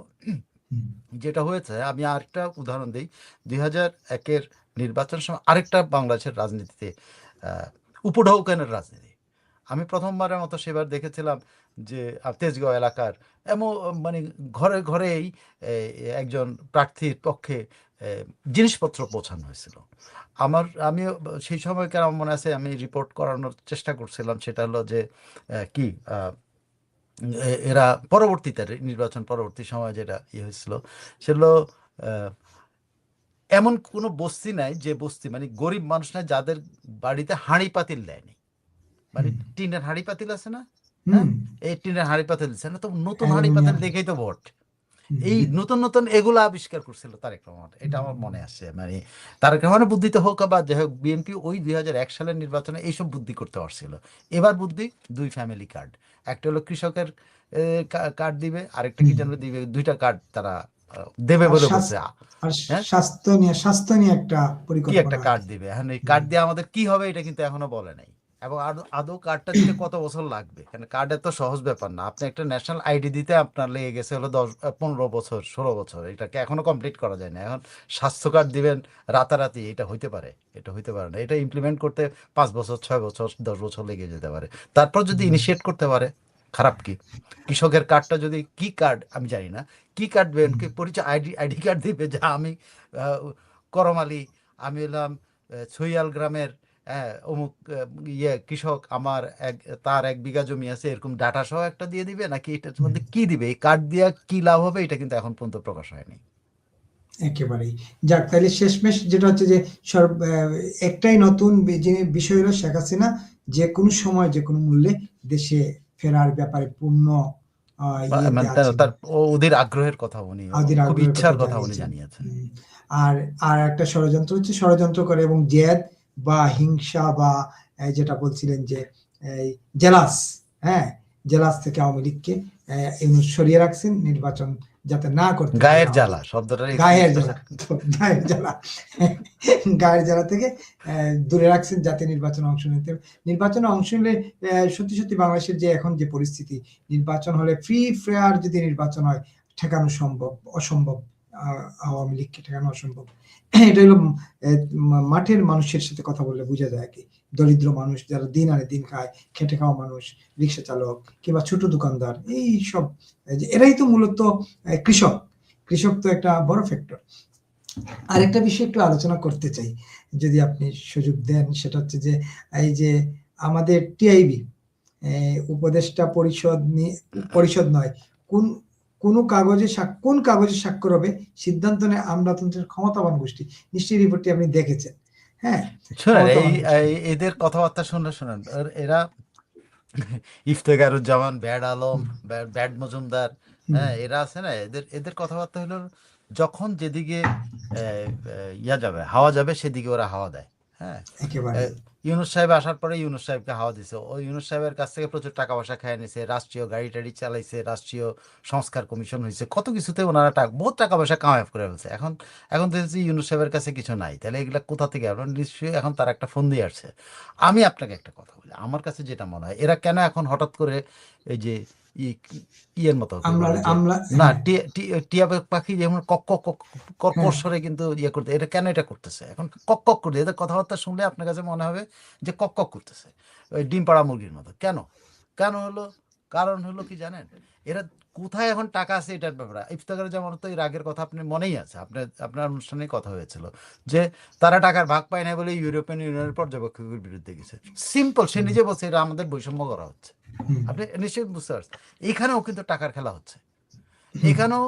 যেটা হয়েছে, আমি আরেকটা উদাহরণ দিই, 2001-এর নির্বাচনের সময় আরেকটা বাংলাদেশের রাজনীতিতে উপঢৌকনের রাজনীতি আমি প্রথমবারের মতো সেবার দেখেছিলাম যে তেজগাঁও এলাকার মানে ঘরে ঘরেই একজন প্রার্থীর পক্ষে জিনিসপত্র পৌঁছানো হয়েছিল। আমি সেই সময়কার আমার মনে আছে, আমি রিপোর্ট করানোর চেষ্টা করছিলাম, সেটা হলো যে কি এরা পরবর্তীতে নির্বাচন পরবর্তী সময় যেটা হয়েছিল, সেগুলো এমন কোনো বস্তি নাই যে বস্তি মানে গরিব মানুষ নাই যাদের বাড়িতে হাঁড়ি পাতিল দেয়নি, মানে টিনের হাঁড়ি পাতিল আছে না, হ্যাঁ এই টিনের হাঁড়ি পাতিল দিচ্ছে না, তো নতুন হাঁড়ি পাতিল দেখেই তো ভোট। এই নতুন নতুন এগুলো আবিষ্কার করছিল তারেক রহমান, এটা আমার মনে আছে। মানে তারেক রহমানের বুদ্ধিতে হোক বা যাই হোক, বিএনপি ওই 2001 সালের নির্বাচনে এইসব বুদ্ধি করতে পারছিল। এবার বুদ্ধি 2 ফ্যামিলি কার্ড, একটা হলো কৃষকের কার্ড দিবে, আরেকটা কি জানবে দিবে, 2টা কার্ড তারা দেবে বলে বলছে। স্বাস্থ্য নিয়ে একটা পরিকল্পনা, কি একটা কার্ড দিবে। এখন এই কার্ড দিয়ে আমাদের কি হবে এটা কিন্তু এখনো বলে নাই, এবং আদৌ কার্ডটা দিতে কত বছর লাগবে, কারণ কার্ড এত সহজ ব্যাপার না। আপনি একটা ন্যাশনাল আইডি দিতে আপনার লেগে গেছে হলো 15 বছর 16 বছর, এটাকে এখনো কমপ্লিট করা যায় না। এখন স্বাস্থ্য কার্ড দিবেন রাতারাতি, এটা হইতে পারে না, এটা ইমপ্লিমেন্ট করতে 5 বছর 6 বছর 10 বছর লেগে যেতে পারে। তারপর যদি ইনিশিয়েট করতে পারে, খারাপ কি? কৃষকের কার্ডটা যদি, কি কার্ড আমি জানি না, কি কার্ড দেবেন, পরিচয় আইডি কার্ড দিবে, যা আমি করম আলী, আমি এলাম ছইয়াল গ্রামের অমুক কৃষক, আমার তার 1 বিঘা জমি আছে, এরকম ডাটা সহ একটা দিয়ে দিবে, নাকি এটার মধ্যে কি দিবে, এই কার্ড দিয়ে কি লাভ হবে, এটা কিন্তু এখন পর্যন্ত প্রকাশ হয়নি। একেবারেই। যাক, তাহলে শেষমেশ যেটা হচ্ছে যে একটাই নতুন বিষয় হলো, শেখ হাসিনা যে কোনো সময় যে কোনো মূল্যে দেশে ফেরার ব্যাপারে পূর্ণ ইয়েতে মানে আছেন, তার ওদের আগ্রহের কথা উনি, ওদের খুব আগ্রহের কথা ইচ্ছার কথা উনি জানিয়েছেন। জানিয়েছেন। আর আর একটা ষড়যন্ত্র হচ্ছে ষড়যন্ত্র করে এবং জেদ বা হিংসা বা যেটা বলছিলেন যে জেলাস, হ্যাঁ, জেলাস থেকে আওয়ামী লীগকে ইউনূস সরিয়ে রাখছেন নির্বাচন যাতে না করতে পারে গায়ের আওয়ামী জ্বালা লীগ। শব্দটা গায়ের জ্বালা, গায়ের জ্বালা, গায়ের জ্বালা থেকে দূরে রাখছেন যাতে নির্বাচনে অংশ নিতে, নির্বাচনে অংশ নিলে সত্যি সত্যি বাংলাদেশের যে এখন যে পরিস্থিতি, নির্বাচন হলে ফ্রি ফেয়ার যদি নির্বাচন হয় ঠেকানো সম্ভব, অসম্ভব, আওয়ামী লীগকে ঠেকানো অসম্ভব। এটা হলো মাঠের মানুষের সাথে কথা বললে বোঝা যায় কি, দরিদ্র মানুষ যারা দিন আনে দিন খায়, খেটে খাওয়া মানুষ, রিক্সা চালক কিংবা ছোট দোকানদার, এই সব এরাই তো মূলত কৃষক। কৃষক তো একটা বড় ফ্যাক্টর। আরেকটা বিষয় একটু আলোচনা করতে চাই যদি আপনি সুযোগ দেন, সেটা হচ্ছে যে এই যে আমাদের টিআইবি উপদেষ্টা পরিষদ নয়, কোন কোন কাগজে কোন কাগজে স্বাক্ষর হবে সিদ্ধান্ত নেয় আমলাতন্ত্রের ক্ষমতাবান গোষ্ঠী। নিশ্চয়ই রিপোর্টটি আপনি দেখেছেন। হ্যাঁ, শোনেন, ক্ষমতাবান গোষ্ঠী। এদের কথাবার্তা শুনলে শোনেন, এরা ইফতেখারুজ্জামান, ব্যাড আলম, ব্যাড মজুমদার, হ্যাঁ, এরা আছে না, এদের এদের কথাবার্তা হলো যখন যেদিকে ইয়া যাবে, হাওয়া যাবে, সেদিকে ওরা হাওয়া দেয়। হ্যাঁ, একেবারে ইউনূস সাহেব আসার পরে ইউনূস সাহেবকে হাওয়া দিছে, ওই ইউনূস সাহেবের কাছ থেকে প্রচুর টাকা পয়সা খেয়ে নিছে, রাষ্ট্রীয় গাড়ি টাড়ি চালাইছে, রাষ্ট্রীয় সংস্কার কমিশন হয়েছে, কত কিছুতে ওনারা বহুত টাকা পয়সা কামাই করে ফেলছে। এখন এখন দেখছি ইউনূস সাহেবের কাছে কিছু নাই, তাহলে এগুলা কোথা থেকে আপনার নিশ্চয়ই এখন তার একটা ফন্দি আসছে। আমি আপনাকে একটা কথা বলি, আমার কাছে যেটা মনে হয়, এরা কেন এখন হঠাৎ করে এই যে ইয়ের মতো কি আমরা বলে যে, আমরা না, হ্যাঁ, টিয়া পাখি যেমন কক কক কক হ্যাঁ, কর্কশরে কিন্তু ইয়ে করতে, এটা কেন এটা করতেছে এখন, কক কক করে এদের কথাবার্তা শুনলে আপনার কাছে মনে হবে যে কক কক করতেছে, ওই ডিম পাড়া মুরগির মতো। কেন কেন হলো, কারণ হলো কি জানেন, এরা কোথায় এখন টাকা আছে এটার ব্যাপারে। ইফতেখার যেমন তো এর আগের কথা আপনি মনেই আছে, আপনার অনুষ্ঠানে কথা হয়েছিল যে তারা টাকার ভাগ পায় না বলে ইউরোপিয়ান ইউনিয়নের পর্যবেক্ষকের বিরুদ্ধে গেছে। সিম্পল, সে নিজে বলছে এটা আমাদের বৈষম্য করা হচ্ছে। আপনি নিশ্চয়ই বুঝতে পারছেন, এখানেও কিন্তু টাকার খেলা হচ্ছে, এখানেও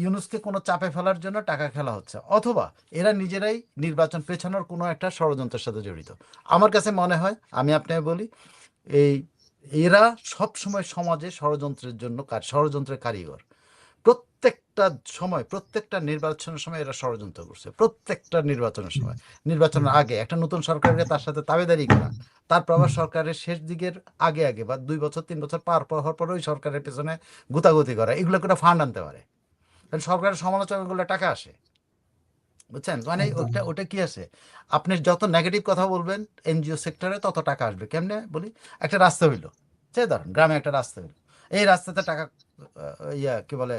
ইউনূসকে কোনো চাপে ফেলার জন্য টাকা খেলা হচ্ছে, অথবা এরা নিজেরাই নির্বাচন পেছানোর কোনো একটা ষড়যন্ত্রের সাথে জড়িত। আমার কাছে মনে হয়, আমি আপনাকে বলি, এই এরা সব সময় সমাজে ষড়যন্ত্রের জন্য ষড়যন্ত্রের কারিগর। প্রত্যেকটা সময়, প্রত্যেকটা নির্বাচনের সময় এরা ষড়যন্ত্র করছে, প্রত্যেকটা নির্বাচনের সময়। নির্বাচনের আগে একটা নতুন সরকারকে তার সাথে তাবেদারি করা, তারপর আবার সরকারের শেষ দিকের আগে আগে বা 2 বছর 3 বছর পার হওয়ার পরে ওই সরকারের পেছনে গুতাগুতি করা, এগুলো করে ফান্ড আনতে পারে। কারণ সরকারের সমালোচনা করলে টাকা আসে, বুঝছেন, মানে একদম। ওটা কি আছে, আপনি যত নেগেটিভ কথা বলবেন এনজিও সেক্টরে তত টাকা আসবে। কেমনে বলি, একটা রাস্তা হইলো, সে ধরেন গ্রামে একটা রাস্তা হইলো, এই রাস্তাতে টাকা ইয়া কি বলে,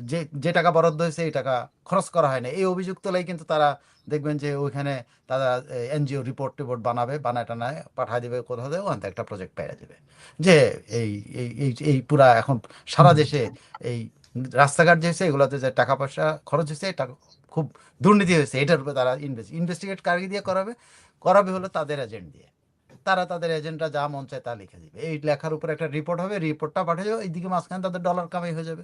যে যে টাকা বরাদ্দ হয়েছে এই টাকা খরচ করা হয় না, এই অভিযোগ তোলাই কিন্তু তারা দেখবেন যে ওইখানে তারা এনজিও টিপোর্ট বানাবে, বানায় টানায় পাঠায় দেবে, কোথাও দেবে, ওখান থেকে একটা প্রজেক্ট পেয়ে যাবে যে এই এই এই এই পুরা এখন সারা দেশে এই রাস্তাঘাট যে হয়েছে এগুলোতে যে টাকা পয়সা খরচ হয়েছে, এটা খুব দুর্নীতি হয়েছে, এটার উপরে তারা ইনভেস্টিগেট কাকে দিয়ে করাবে, করাবে হলো তাদের এজেন্ট দিয়ে। তারা তাদের এজেন্টরা যা মন চায় তা লিখে দিবে, এই লেখার উপর একটা রিপোর্ট হবে, রিপোর্টটা পাঠিয়ে যাবে, এইদিকে মাঝখানে তাদের ডলার কামাই হয়ে যাবে।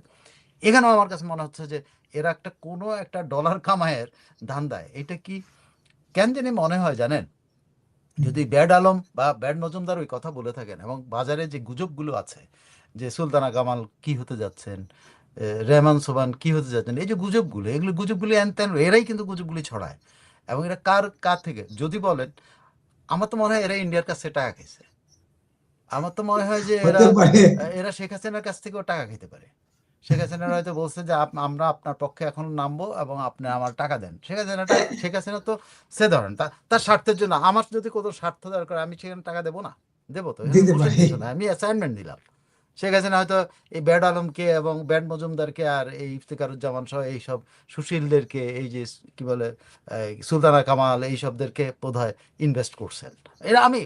এখানেও আমার কাছে মনে হচ্ছে যে এরা কোনো একটা ডলার কামাইয়ের ধান্দায়, এটা কি কেন জানি মনে হয় জানেন, যদি ব্যাড আলম বা ব্যাড মজুমদার ওই কথা বলে থাকেন, এবং বাজারে যে গুজবগুলো আছে যে সুলতানা কামাল কি হতে যাচ্ছেন, রেহমান সোবান কি হতে যাচ্ছেন, এই যে গুজবগুলো, এগুলো গুজবগুলি তেন এরাই কিন্তু গুজবগুলি ছড়ায়। এবং এরা কার কার থেকে যদি বলেন, আমার তো মনে হয় এরা ইন্ডিয়ার কাছে টাকা খেয়েছে। আমার তো মনে হয় যে এরা হতে পারে। এরা শেখ হাসিনার কাছ থেকেও টাকা খেতে পারে। শেখ হাসিনার হয়তো বলছে যে আমরা আপনার পক্ষে এখন নামবো এবং আপনি আমার টাকা দেন। শেখ হাসিনা তো সে ধরেন তার স্বার্থের জন্য, আমার যদি কোনো স্বার্থ দরকার আমি সেখানে টাকা দেবো না, দেবো তো, এখানে দিতে ঘুষের পারে। কিছু না, আমি অ্যাসাইনমেন্ট দিলাম। শেখ হাসিনা হয়তো এই ব্যাড আলমকে এবং ব্যাড মজুমদারকে আর এই ইফতেখারুজ্জামান সহ এইসব সুশীলদেরকে, এই যে কি বলে সুলতানা কামাল এইসবদেরকে বোধহয় ইনভেস্ট করছেন। এরা আমি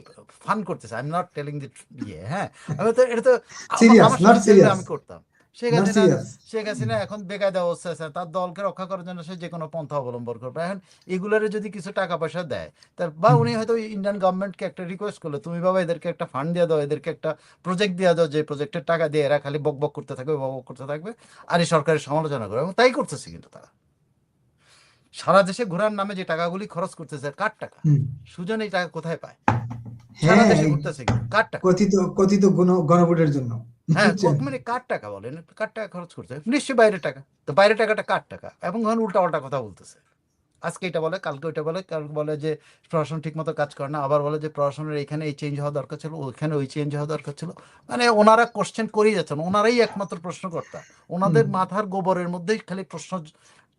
ফান করতেছি, আই এম নট টেলিং দি ইয়ে, হ্যাঁ, আমি তো এটা তো সিরিয়াস, আমার নট সুযোগ থাকলে সিরিয়াস, আমি করতাম। Sheikh not Hasina serious. শেখ হাসিনা এখন বেকায়দা অবস্থা আছে, তার দলকে রক্ষা করার জন্য সে যে কোনো পন্থা অবলম্বন করবে। এখন এগুলারে যদি কিছু টাকা পয়সা দেয়, তার বা উনি হয়তো ইন্ডিয়ান গভর্নমেন্টকে একটা রিকোয়েস্ট করলো, তুমি বাবা এদেরকে একটা ফান্ড দিয়ে দাও, এদেরকে একটা প্রজেক্ট দিয়ে দাও, যে প্রজেক্টের টাকা দিয়ে এরা খালি বক বক করতে থাকবে, বক বক করতে থাকবে, আর এই সরকারের সমালোচনা করবে। এবং তাই করতেছে কিন্তু তারা সারা দেশে ঘোরার নামে যে টাকাগুলি খরচ করতেছে, কার টাকা, সুজন এই টাকা কোথায় পায়? সারা হ্যাঁ, দেশে ঘুরতেছে কিন্তু কার টাকা? কথিত কথিত গণভোটের জন্য। হ্যাঁ, বুঝছেন? মানে কার টাকা বলেন? কার টাকা খরচ করছে? নিশ্চয়ই বাইরের টাকা। তো বাইরের টাকাটা কার টাকা? এবং এখন উল্টাপাল্টা কথা বলতেছে। আজকে এটা বলে, কালকে ওইটা বলে, কালকে বলে যে প্রশাসন ঠিকমতো কাজ করে না, আবার বলে যে প্রশাসনের এখানে এই চেঞ্জ হওয়া দরকার ছিল, ওইখানে ওই চেঞ্জ হওয়া দরকার ছিল। মানে ওনারা কোশ্চেন করেই যাচ্ছেন, ওনারাই একমাত্র প্রশ্নকর্তা। হুম, ওনাদের মাথার গোবরের মধ্যেই খালি প্রশ্ন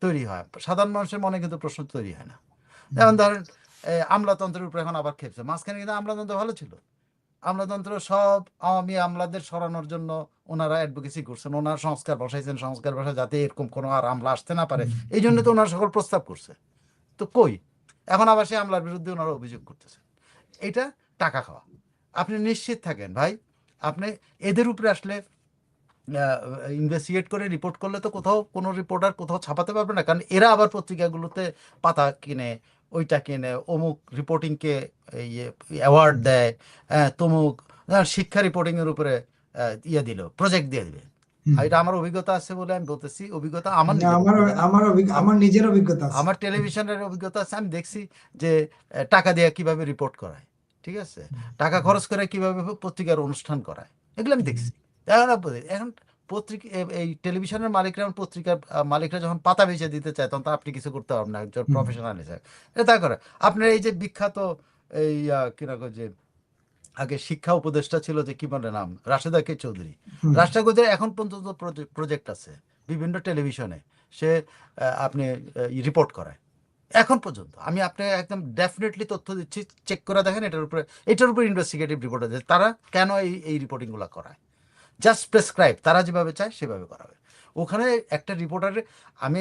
তৈরি হয়, সাধারণ মানুষের মনে কিন্তু প্রশ্ন তৈরি হয় না। হুম, যেমন ধরেন আমলাতন্ত্রের উপরে এখন আবার খেপছে, মাঝখানে কিন্তু আমলাতন্ত্র ভালো ছিল। আমলাতন্ত্র সব আওয়ামী আমলাদের সরানোর জন্য ওনারা অ্যাডভোকেসি করছেন, ওনারা সংস্কার বসাইছেন, সংস্কার বসা যাতে এরকম কোনো আর আমলা আসতে না পারে, হুম, এই জন্য হুম, তো ওনারা সকল প্রস্তাব করছে। তো কই এখন আবার সেই আমলার বিরুদ্ধে ওনারা অভিযোগ করতেছেন, এটা টাকা খাওয়া। আপনি নিশ্চিত থাকেন ভাই, আপনি এদের উপরে আসলে ইনভেস্টিগেট করে রিপোর্ট করলে তো কোথাও কোনো রিপোর্টার কোথাও ছাপাতে পারবে না, কারণ এরা আবার পত্রিকাগুলোতে পাতা কিনে, ওইটা কিনে, অমুক রিপোর্টিংকে ইয়ে অ্যাওয়ার্ড হুম, দেয়, তমুক শিক্ষা রিপোর্টিংয়ের উপরে ইয়ে দিল, প্রজেক্ট দিয়ে দিবে। হুম। আর এটা আমার অভিজ্ঞতা আছে বলে আমি বলতেছি, অভিজ্ঞতা আমার না, নিজের অভিজ্ঞতা না, আমার নিজের অভিজ্ঞতা আছে। আমার টেলিভিশনের অভিজ্ঞতা আছে। আমি দেখছি যে টাকা দিয়ে কিভাবে রিপোর্ট করায়, ঠিক আছে, হুম, টাকা হুম, খরচ করে কিভাবে পত্রিকার অনুষ্ঠান করায়, এগুলো আমি হুম, দেখছি। এখন পত্রিকা এই টেলিভিশনের মালিকরা, পত্রিকার মালিকরা যখন পাতা বেচে দিতে চায়, তখন তো আপনি কিছু করতে পারবেন না, একজন হুম, প্রফেশনাল হিসেবে। এটা তা করে। আপনার এই যে বিখ্যাত এই কিরকম যে আগে শিক্ষা উপদেষ্টা ছিল, যে কি বলে নাম, রাশেদা কে চৌধুরী। হুম, রাশেদা চৌধুরী এখন পর্যন্ত প্রজেক্ট আছে বিভিন্ন টেলিভিশনে, সে আপনি রিপোর্ট করায় এখন পর্যন্ত। আমি আপনি একদম ডেফিনেটলি তথ্য দিচ্ছি, চেক করে দেখেন এটার উপর ইনভেস্টিগেটিভ রিপোর্ট আছে, তারা কেন এই রিপোর্টিংগুলো করায়। জাস্ট প্রেসক্রাইব, তারা যেভাবে চায় সেভাবে করাবে। ওখানে একটা রিপোর্টারের, আমি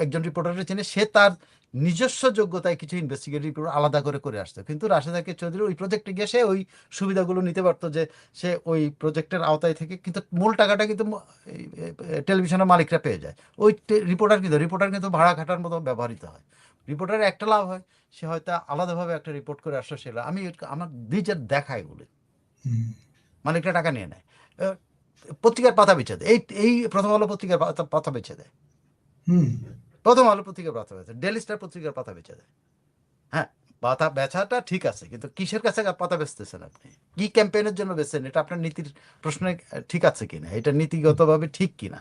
একজন রিপোর্টারের চিনি, সে তার নিজস্ব যোগ্যতায় কিছু ইনভেস্টিগেটিভ রিপোর্ট আলাদা করে করে আসতো, কিন্তু রাশেদাকে চৌধুরী ওই প্রজেক্টে গিয়ে সে ওই সুবিধাগুলো নিতে পারতো, যে সে ওই প্রজেক্টের আওতায় থেকে, কিন্তু মূল টাকাটা কিন্তু টেলিভিশনের মালিকরা পেয়ে যায়। ওই রিপোর্টার কিন্তু ভাড়া খাটার মতো ব্যবহৃত হয়। রিপোর্টারের একটা লাভ হয়, সে হয়তো আলাদাভাবে একটা রিপোর্ট করে আসলো, সেটা আমি আমার নিজের দেখা এগুলি, হুম, মালিকরা টাকা নিয়ে নেয়। আহ, পত্রিকার পাতা বেচে দেয়, এই প্রথম আলো পত্রিকার পাতা বেচে দেয়, হুম, প্রথম আলো পত্রিকার পাতা বেচে, ডেলি স্টার পত্রিকার পাতা বেচে দেয়। হ্যাঁ, পাতা বেচাটা ঠিক আছে, কিন্তু কিসের কাছে পাতা বেচতেছেন আপনি, কি ক্যাম্পেইনের জন্য বেচছেন, এটা আপনার নীতির প্রশ্নে ঠিক আছে কিনা, এটা নীতিগতভাবে ঠিক কিনা।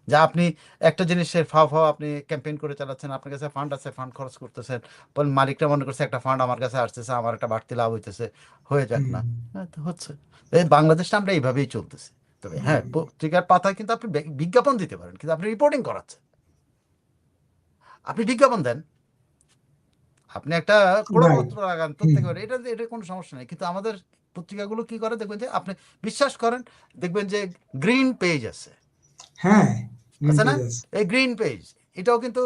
যা আপনি একটা জিনিসের আপনি ক্যাম্পেইন করে চালাচ্ছেন, আপনার কাছে ফান্ড আছে, ফান্ড খরচ করতেছেন, মালিকটা মনে করছে একটা ফান্ড আমার কাছে আসতেছে, আমার একটা বাড়তি লাভ হইতেছে, হয়ে যাক হুম, না। হ্যাঁ, তো হচ্ছে। এই বাংলাদেশটা আমরা এইভাবেই চলতেছি। তবে হ্যাঁ, হুম, পত্রিকার পাতায় কিন্তু আপনি বিজ্ঞাপন দিতে পারেন, কিন্তু আপনি রিপোর্টিং করাচ্ছেন। আপনি বিজ্ঞাপন দেন, আপনি একটা রাইট। প্রমাণপত্র লাগান হুম, প্রত্যেকে, এটা কোনো সমস্যা নেই। কিন্তু আমাদের পত্রিকাগুলো কি করে দেখবেন, যে আপনি বিশ্বাস করেন, দেখবেন যে গ্রিন পেজ আছে, হ্যাঁ, গ্রিন আছে না? পেজ আছে। এই গ্রিন পেজ, এটাও কিন্তু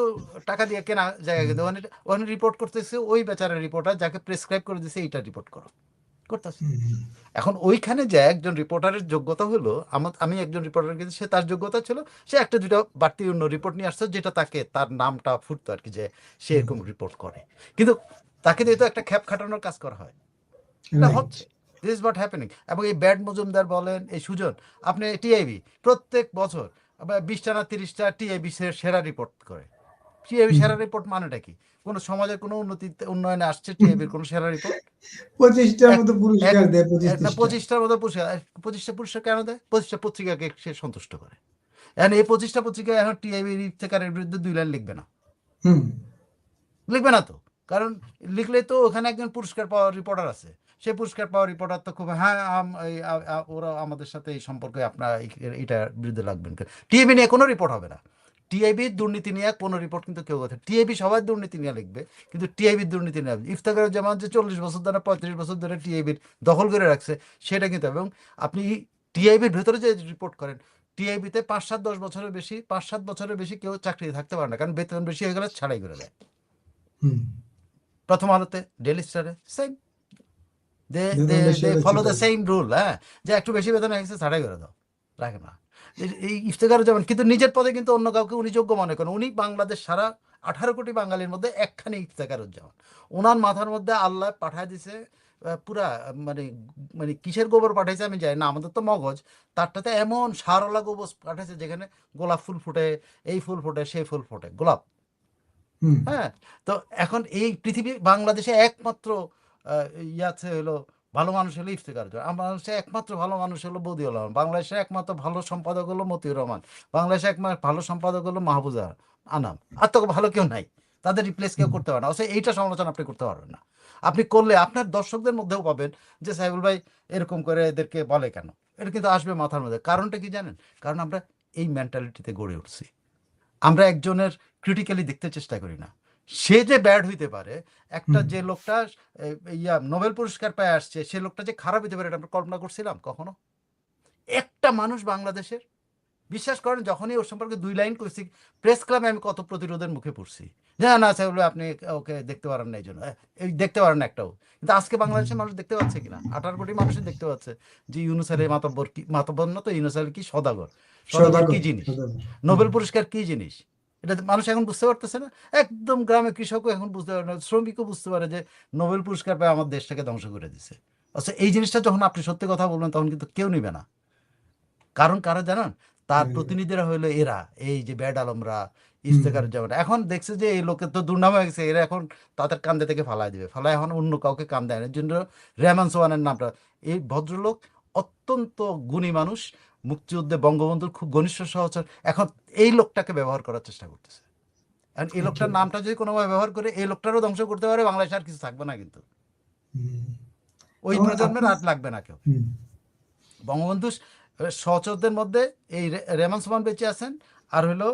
টাকা দিয়ে কেনা জায়গা, হুম, কিন্তু ওখানে ওখানে রিপোর্ট করতেছে ওই বেচারা রিপোর্টার যাকে প্রেসক্রাইব করে দিছে এইটা রিপোর্ট করো, করতেছে। হুম, হুম, এখন ওইখানে যে একজন রিপোর্টারের যোগ্যতা হলো, আমি একজন রিপোর্টার, কিন্তু সে তার যোগ্যতা ছিল, সে একটা দুটো বাড়তি অন্য রিপোর্ট নিয়ে আসছে, যেটা তাকে তার নামটা ফুটতো আর কি, যে সে হুম, এরকম রিপোর্ট করে। কিন্তু তাকে দিয়ে তো একটা খ্যাপ খাটানোর কাজ করা হয়, এটা রাইট। হচ্ছে। This is what happening. এবং এই ব্যাড মজুমদার বলেন, এই সুজন, আপনি টিআইবি প্রত্যেক বছর 20টা না 30টা টিআইবি সেরা রিপোর্ট করে। টিআইবি হুম, সেরা রিপোর্ট মানেটা কি? কোনো সমাজের কোনো উন্নয়নে আসছে টিআইবির কোনো সেরা রিপোর্ট? 25টার এক মতো এক পুরস্কার দেয়, না, 25-30টা। 25টার মতো পুরস্কার, 25টা পুরস্কার কেন দেয়? 25টা পত্রিকাকে সে সন্তুষ্ট করে। এখন এই 25টা পত্রিকা এখন টিআইবি ইফতেখারের বিরুদ্ধে 2 লাইন লিখবে না, হুম, লিখবে না তো। কারণ লিখলে তো ওখানে একজন পুরস্কার পাওয়া রিপোর্টার আছে, সেই পুরস্কার পাওয়া রিপোর্টার তো খুব, হ্যাঁ ওরা আমাদের সাথে এই সম্পর্কে আপনার এটার বিরুদ্ধে লাগবেন। টিআইবি নিয়ে কোনো রিপোর্ট হবে না, টিআইবির দুর্নীতি নিয়ে কোনো রিপোর্ট কিন্তু কেউ কথা, টিআইবি সবার দুর্নীতি নিয়ে লিখবে, কিন্তু টিআইবির দুর্নীতি নিয়ে ইফতেখারের যেমন যে 40 বছর ধরে 35 বছর ধরে টিআইবির দখল করে রাখছে, সেটা কিন্তু। এবং আপনি টিআইবির ভেতরে যে রিপোর্ট করেন, টিআইবিতে 5-7 বছরের বেশি কেউ চাকরি থাকতে পারে না, কারণ বেতন বেশি হয়ে গেলে ছাড়াই করে দেয়। হুম, প্রথম আলোতে, ডেলি স্টারে সেম, দে দে বেতন বেশি দে হলে ফলো দ্য ছোটাই। Same rule. হ্যাঁ, যে একটু বেশি বেতন হয়ে গেছে, ছাড়াই করে দাও, রাখে না। এই ইফতেখার যেমন, কিন্তু নিজের পদে কিন্তু অন্য কাউকে উনি যোগ্য মনে করেন। উনি বাংলাদেশ সারা 18 কোটি বাঙালির মধ্যে একখানে ইফতেখারুজ্জামান, ওনার মাথার মধ্যে আল্লাহ পাঠায় দিছে পুরা, মানে মানে কিসের গোবর পাঠাইছে আমি জানি না, আমাদের তো মগজ, তারটাতে এমন সারলা গোবর পাঠাইছে, যেখানে গোলাপ ফুল ফুটে, এই ফুল ফোটে, সেই ফুল ফোটে, গোলাপ। হুম, হ্যাঁ, তো এখন এই পৃথিবী বাংলাদেশে একমাত্র ইয়াছে হলো ভালো মানুষ হলো ইফতেখার উদ্দিন, বাংলাদেশে একমাত্র ভালো মানুষ হলো বদিউল রহমান, বাংলাদেশে একমাত্র ভালো সম্পাদক হলো মতিউর রহমান, বাংলাদেশে একমাত্র ভালো সম্পাদক হলো মাহফুজা আনাম। আর তো ভালো কেউ নাই, তাদের রিপ্লেস কেউ করতে পারে না। অবশ্যই এইটা সমালোচনা আপনি করতে পারবেন না। আপনি করলে আপনার দর্শকদের মধ্যেও পাবেন যে সাইফুল ভাই এরকম করে এদেরকে বলে কেন, এটা কিন্তু আসবে মাথার মধ্যে। কারণটা কি জানেন? কারণ আমরা এই মেন্টালিটিতে গড়ে উঠছি। আমরা একজনের ক্রিটিক্যালি দেখতে চেষ্টা করি না। সে যে ব্যাড হইতে পারে, একটা যে লোকটা নোবেল পুরস্কার পেয়ে আসছে, সে লোকটা যে খারাপ হইতে পারে, এটা আমরা কল্পনা করছিলাম কখনো? একটা মানুষ বাংলাদেশের, বিশ্বাস করেন, যখনই ওর সম্পর্কে 2 লাইন করছি প্রেস ক্লাবে, আমি কত প্রতিরোধের মুখে পড়ছি, না না সেগুলো আপনি ওকে দেখতে পারেন না, এই জন্য এই দেখতে পারেন না একটাও। কিন্তু আজকে বাংলাদেশের মানুষ দেখতে পাচ্ছে কিনা? 18 কোটি মানুষই দেখতে পাচ্ছে যে ইউনূস আলীর মাতব্বর কি, মাতব্বর না তো, ইউনূস আলী কি সওদাগর, সওদাগর কি জিনিস, নোবেল পুরস্কার কি জিনিস, এটা মানুষ এখন বুঝতে পারতেছে না। একদম গ্রামে কৃষকও এখন বুঝতে পারে না, শ্রমিকও বুঝতে পারে যে নোবেল পুরস্কার পেয়ে আমার দেশটাকে ধ্বংস করে দিছে। আচ্ছা, এই জিনিসটা যখন আপনি সত্যি কথা বলবেন, তখন কিন্তু কেউ নিবে না। কারণ কারা জানান? তার প্রতিনিধিরা হইলো এরা, এই যে ব্যাড আলমরা, ইফতেখার জামান। এখন দেখছে যে এই লোকের তো দুর্নাম হয়ে গেছে, এরা এখন তাদের কান্দে থেকে ফালাই দিবে, ফালাই এখন অন্য কাউকে কান দেয় না। এর জন্য রেহমান সোহানের নামটা, এই ভদ্রলোক অত্যন্ত গুণী মানুষ, মুক্তিযুদ্ধে বঙ্গবন্ধুর খুব ঘনিষ্ঠ সহচর, এখন এই লোকটাকে ব্যবহার করার চেষ্টা করতেছে। এখন এই লোকটার নামটা যদি কোনোভাবে ব্যবহার করে, এই লোকটারও ধ্বংস করতে পারে, বাংলাদেশে আর কিছু থাকবে না। কিন্তু ওই প্রজন্মের আর লাগবে না কেউ। বঙ্গবন্ধু সহচরদের মধ্যে এই রেহমান সোহান বেঁচে আছেন, আর হলো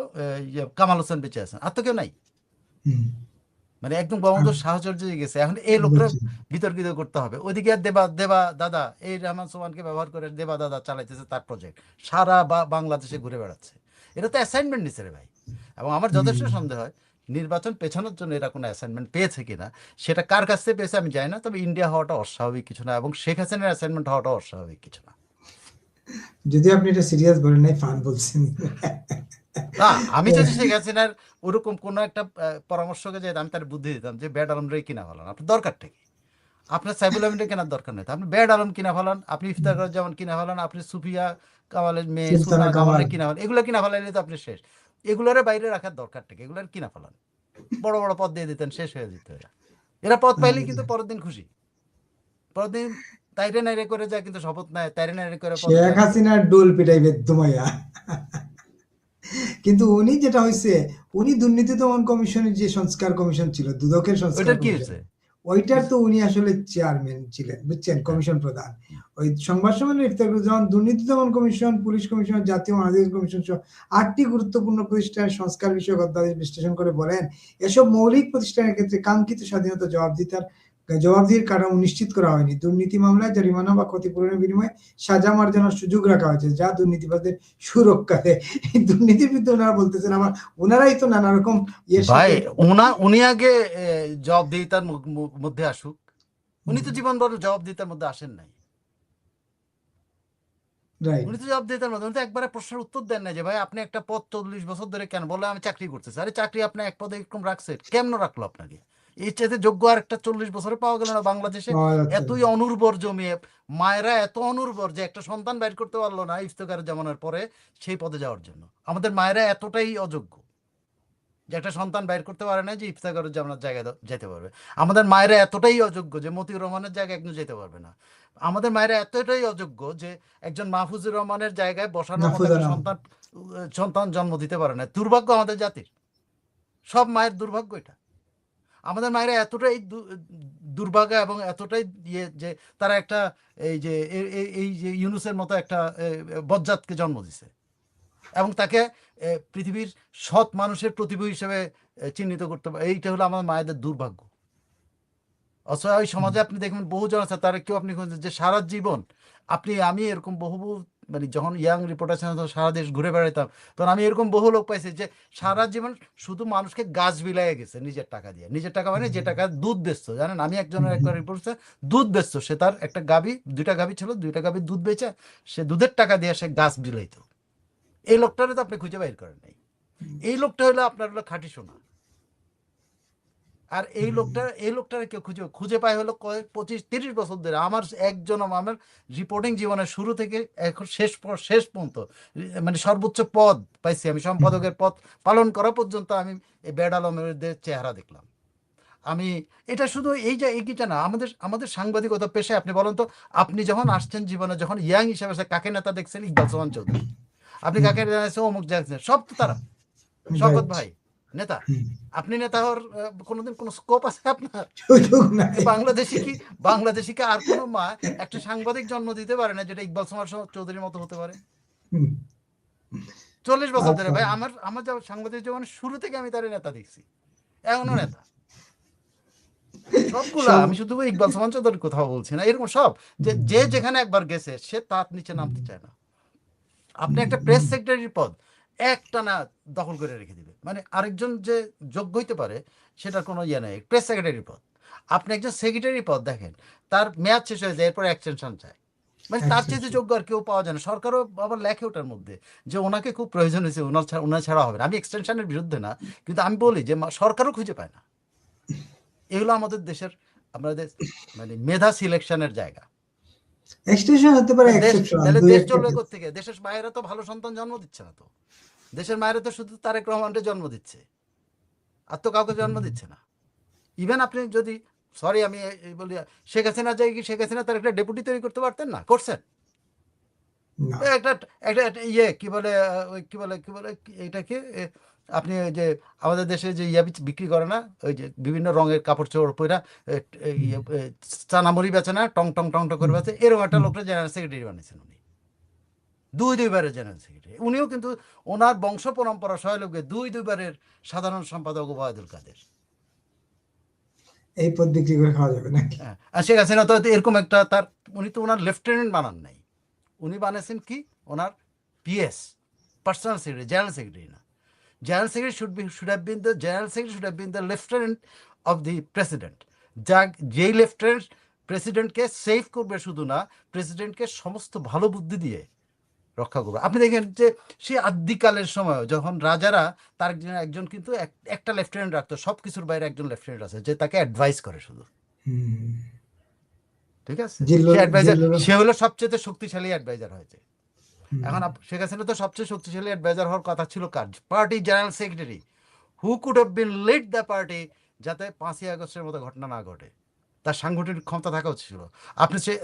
কামাল হোসেন বেঁচে আছেন, আর তো কেউ নাই। মানে একদম বঙ্গবন্ধুর সাহচর্য গেছে। এখন এই লোকটা বিতর্কিত করতে হবে। ওইদিকে আর দেবা দেবা দাদা, এই রহমান সোহানকে ব্যবহার করে দেবা দাদা চালাইতেছে তার প্রজেক্ট, সারা বাংলাদেশে ঘুরে বেড়াচ্ছে। এটা তো অ্যাসাইনমেন্ট নিচ্ছে রে ভাই। এবং আমার যথেষ্ট সন্দেহ হয় নির্বাচন পেছানোর জন্য এরা কোনো অ্যাসাইনমেন্ট পেয়েছে কিনা, সেটা কার কাছ থেকে পেয়েছে আমি জানি না। তবে ইন্ডিয়া হওয়াটা অস্বাভাবিক কিছু না, এবং শেখ হাসিনার অ্যাসাইনমেন্ট হওয়াটা অস্বাভাবিক কিছু না। যদি আপনি এটা সিরিয়াস বলেন নাই, ফান বলছেন। না, আমি যদি শেখ হাসিনার ওরকম কোনো একটা পরামর্শকে যে আমি তার বুদ্ধি দিতাম যে ব্যাড আলমরে কিনা ফেলান, আপনার দরকারটা কি? আপনার সাইফুল আলমরে কেনার দরকার নেই, আপনি ব্যাড আলম কিনা ফেলান, আপনি ইফতেখার জামান কিনা ফেলান, আপনি সুফিয়া কামালের মেয়ে সুলতানা কামালের কিনা ফেলান, এগুলো কিনা ফেলাইলে তো আপনি শেষ। এগুলোরে বাইরে রাখার দরকারটা কি? এগুলোর কিনা ফেলান, বড় বড় পদ দিয়ে দিতেন, শেষ হয়ে যেত এরা। এরা পদ পাইলেই কিন্তু পরের দিন খুশি, পরের দিন তাইরে নাইরে করে যায়, কিন্তু শপথ নেয় তাইরে নাইরে করে পদ শেখ হাসিনার ডোল পিটাইবে দুমাইয়া। কিন্তু উনি যেটা হয়েছে, উনি দুর্নীতি দমন কমিশনের যে সংস্কার কমিশন ছিল, দুদকের সংস্কার ওইটার কি কমিশন, হয়েছে? ওইটার তো উনি আসলে চেয়ারম্যান ছিলেন, বুঝছেন, কমিশন প্রধান। ওই সংবাদ সম্মেলনে ইফতেখারুজ্জামান দুর্নীতি দমন কমিশন, পুলিশ কমিশন, জাতীয় মানবাধিকার কমিশন সহ 8টি গুরুত্বপূর্ণ প্রতিষ্ঠানের সংস্কার বিষয়ক অধ্যাদেশ বিশ্লেষণ করে বলেন, এসব মৌলিক প্রতিষ্ঠানের ক্ষেত্রে কাঙ্ক্ষিত স্বাধীনতা জবাবদিহির কাঠামো নিশ্চিত করা হয়নি। দুর্নীতি মামলায় জরিমানা বা ক্ষতিপূরণের বিনিময়ে সাজা মার্জনার সুযোগ রাখা হয়েছে, যা দুর্নীতিবাজদের সুরক্ষা দেয়। দুর্নীতির বিরুদ্ধে ওনারা বলতেছেন, আবার ওনারাই তো নানা রকম ভাই, উনি আগে জবাবদিহিতার মধ্যে আসুক। উনি তো জীবনভর জবাবদিহিতার মধ্যে আসেন নাই। উনি তো জবাবদিহিতার মধ্যে, উনি তো একবারে প্রশ্নের উত্তর দেন না যে ভাই আপনি একটা পদ 40 বছর ধরে কেন, বলে আমি চাকরি করতেছি। আরে চাকরি আপনি এক পদে এরকম রাখছে, কেমন রাখলো আপনাকে? এর চাইতে যোগ্য আর একটা 40 বছরে পাওয়া গেল না বাংলাদেশে। এতই অনুর্বর জমি, মায়েরা এত অনুর্বর যে একটা সন্তান বাইর করতে পারলো না ইফতেখার জামানের পরে সেই পদে যাওয়ার জন্য। আমাদের মায়েরা এতটাই অযোগ্য যে একটা সন্তান বাইর করতে পারে না যে ইফতেখারুজ্জামানের জায়গায় যেতে পারবে। আমাদের মায়েরা এতটাই অযোগ্য যে মতিউর রহমানের জায়গায় একজন যেতে পারবে না। আমাদের মায়েরা এতটাই অযোগ্য যে একজন মাহফুজুর রহমানের জায়গায় বসানোর মতো একটা সন্তান জন্ম দিতে পারে না। দুর্ভাগ্য আমাদের জাতির, সব মায়ের দুর্ভাগ্য এটা। আমাদের মায়েরা এতটাই দুর্ভাগ্য এবং এতটাই ইয়ে যে তারা একটা এই যে ইউনূসের মতো একটা বজ্জাতকে জন্ম দিছে, এবং তাকে পৃথিবীর সৎ মানুষের প্রতিভা হিসেবে চিহ্নিত করতে পারে। এইটা হলো আমার মায়েদের দুর্ভাগ্য। অসহায় সমাজে আপনি দেখবেন বহুজন আছে, তারা কেউ আপনি যে সারা জীবন আমি এরকম বহু মানে যখন ইয়াং রিপোর্টার ছিলাম তখন সারা দেশ ঘুরে বেড়াইতাম, তখন আমি এরকম বহু লোক পাইছি যে সারা জীবন শুধু মানুষকে গাছ বিলাইয়ে গেছে নিজের টাকা দিয়ে। নিজের টাকা মানে যে টাকা দুধ বেচতো, জানেন, আমি একজনের একবার রিপোর্ট, দুধ বেচতো, সে তার একটা গাভী, 2টা গাভী ছিল, 2টা গাভীর দুধ বেচে সে দুধের টাকা দিয়ে সে গাছ বিলাইতো। এই লোকটারে তো আপনি খুঁজে বাইর করেন নাই। এই লোকটা হলো আপনার হলো খাঁটি সোনা। আর এই লোকটারে কেউ খুঁজে পায় হলো 25-30 বছর ধরে। আমার আমার রিপোর্টিং জীবনের শুরু থেকে এখন শেষ পর্যন্ত মানে সর্বোচ্চ পদ পাইছি আমি, সম্পাদকের পদ পালন করা পর্যন্ত আমি এই ব্যাড আলমের চেহারা দেখলাম। আমি এটা শুধু এইটা না, আমাদের আমাদের সাংবাদিকতা পেশায় আপনি বলেন তো, আপনি যখন আসছেন জীবনে, যখন ইয়াং হিসেবে কাকে নেতা দেখছেন? ইকবাল সোহান চৌধুরী। আপনি কাকে দেখছেন? অমুক দেখছেন, সব তো তারা শওকত রাইট। ভাই নেতা। আপনি নেতা হওয়ার কোনোদিন কোনো স্কোপ আছে আপনার? সুযোগ নাই। বাংলাদেশি কি আর কোনো মা একটা সাংবাদিক জন্ম দিতে পারে না যেটা ইকবাল সোহান চৌধুরীর মতো হতে পারে? হুম, 40 বছর ধরে আচ্ছা। ভাই, আমার আমার যা সাংবাদিক জীবনের শুরু থেকে আমি তার নেতা দেখছি, এখনো নেতা সবগুলা। সব আমি শুধু ইকবাল সোহান চৌধুরীর কথা বলছি না, এরকম সব যে যেখানে একবার গেছে সে তার নিচে নামতে চায় না। আপনি একটা প্রেস সেক্রেটারির পদ একটা না দখল করে রেখে দিবে, মানে আরেকজন যে যোগ্য হইতে পারে সেটার কোনো ইয়ে নেই। প্রেস সেক্রেটারির পদ, আপনি একজন সেক্রেটারি পদ দেখেন, তার মেয়াদ শেষ হয়ে যায়, এরপর এক্সটেনশন চায়, মানে তার চেয়ে যোগ্য আর কেউ পাওয়া যায় না। সরকারও আবার লেখে ওটার মধ্যে যে ওনাকে খুব প্রয়োজন হয়েছে, ওনার ছাড়া হবে না। আমি এক্সটেনশনের বিরুদ্ধে না, কিন্তু আমি বলি যে সরকারও খুঁজে পায় না। এগুলো আমাদের দেশের, আমাদের মানে মেধা সিলেকশনের জায়গা। এক্সটেনশন হতে পারে এক্সেপশনাল, তাহলে দুই দেশ একটা চলবে ক্ষেত্রে। কোত্থেকে? দেশের মায়েরা তো ভালো সন্তান জন্ম দিচ্ছে না তো। দেশের মায়েরা তো শুধু তারেক রহমানকে জন্ম দিচ্ছে, আর তো কাউকে জন্ম দিচ্ছে না। ইভেন আপনি যদি, সরি আমি এই বলি, শেখ হাসিনা যাই কি শেখ হাসিনা তার একটা ডেপুটি তৈরি করতে পারতেন না? করছেন। না, একটা একটা একটা ইয়ে কি বলে, ওই কি বলে এইটাকে, আপনি ওই যে আমাদের দেশে যে ইয়া বিক্রি করে না, ওই যে বিভিন্ন রঙের কাপড় চোপড় পরে চানামুড়ি বেচে না, টং টং টং টং করে বেচে, এরকম একটা লোকটা জেনারেল সেক্রেটারি বানিয়েছেন উনি। দুইবারের জেনারেল সেক্রেটারি উনিও, কিন্তু ওনার বংশ পরম্পরা সহলোকে দুইবারের সাধারণ সম্পাদক ওবায়দুল কাদের। এই পদ বিক্রি করে খাওয়া যাবে নাকি? হ্যাঁ, আর শেখ হাসিনা তো এরকম একটা তার, উনি তো ওনার লেফটেন্যান্ট বানান নাই, উনি বানিয়েছেন কি ওনার PS, personal secretary, general secretary না। General secretary should have been the lieutenant of the president. যেই লেফটেন্যান্ট প্রেসিডেন্টকে সেভ করবে শুধু না, প্রেসিডেন্টকে সমস্ত ভালো বুদ্ধি দিয়ে রক্ষা করবে। আপনি দেখেন যে সেই আদ্যিকালের সময় যখন রাজারা তার একজন কিন্তু একটা লেফটেন্যান্ট রাখতো, সব কিছুর বাইরে একজন লেফটেন্যান্ট আছে যে তাকে অ্যাডভাইস করে শুধু, ঠিক আছে? সে অ্যাডভাইজার, সে হলো সবচেয়ে শক্তিশালী অ্যাডভাইজার হয়েছে। এখন শেখ হাসিনা তো সবচেয়ে শক্তিশালী অ্যাডভাইজার হওয়ার কথা ছিল কার? Party general secretary, who could have been lead the party, যাতে 5ই আগস্টের মতো ঘটনা না ঘটে। তার সাংগঠনিক ক্ষমতা থাকা উচিত ছিল।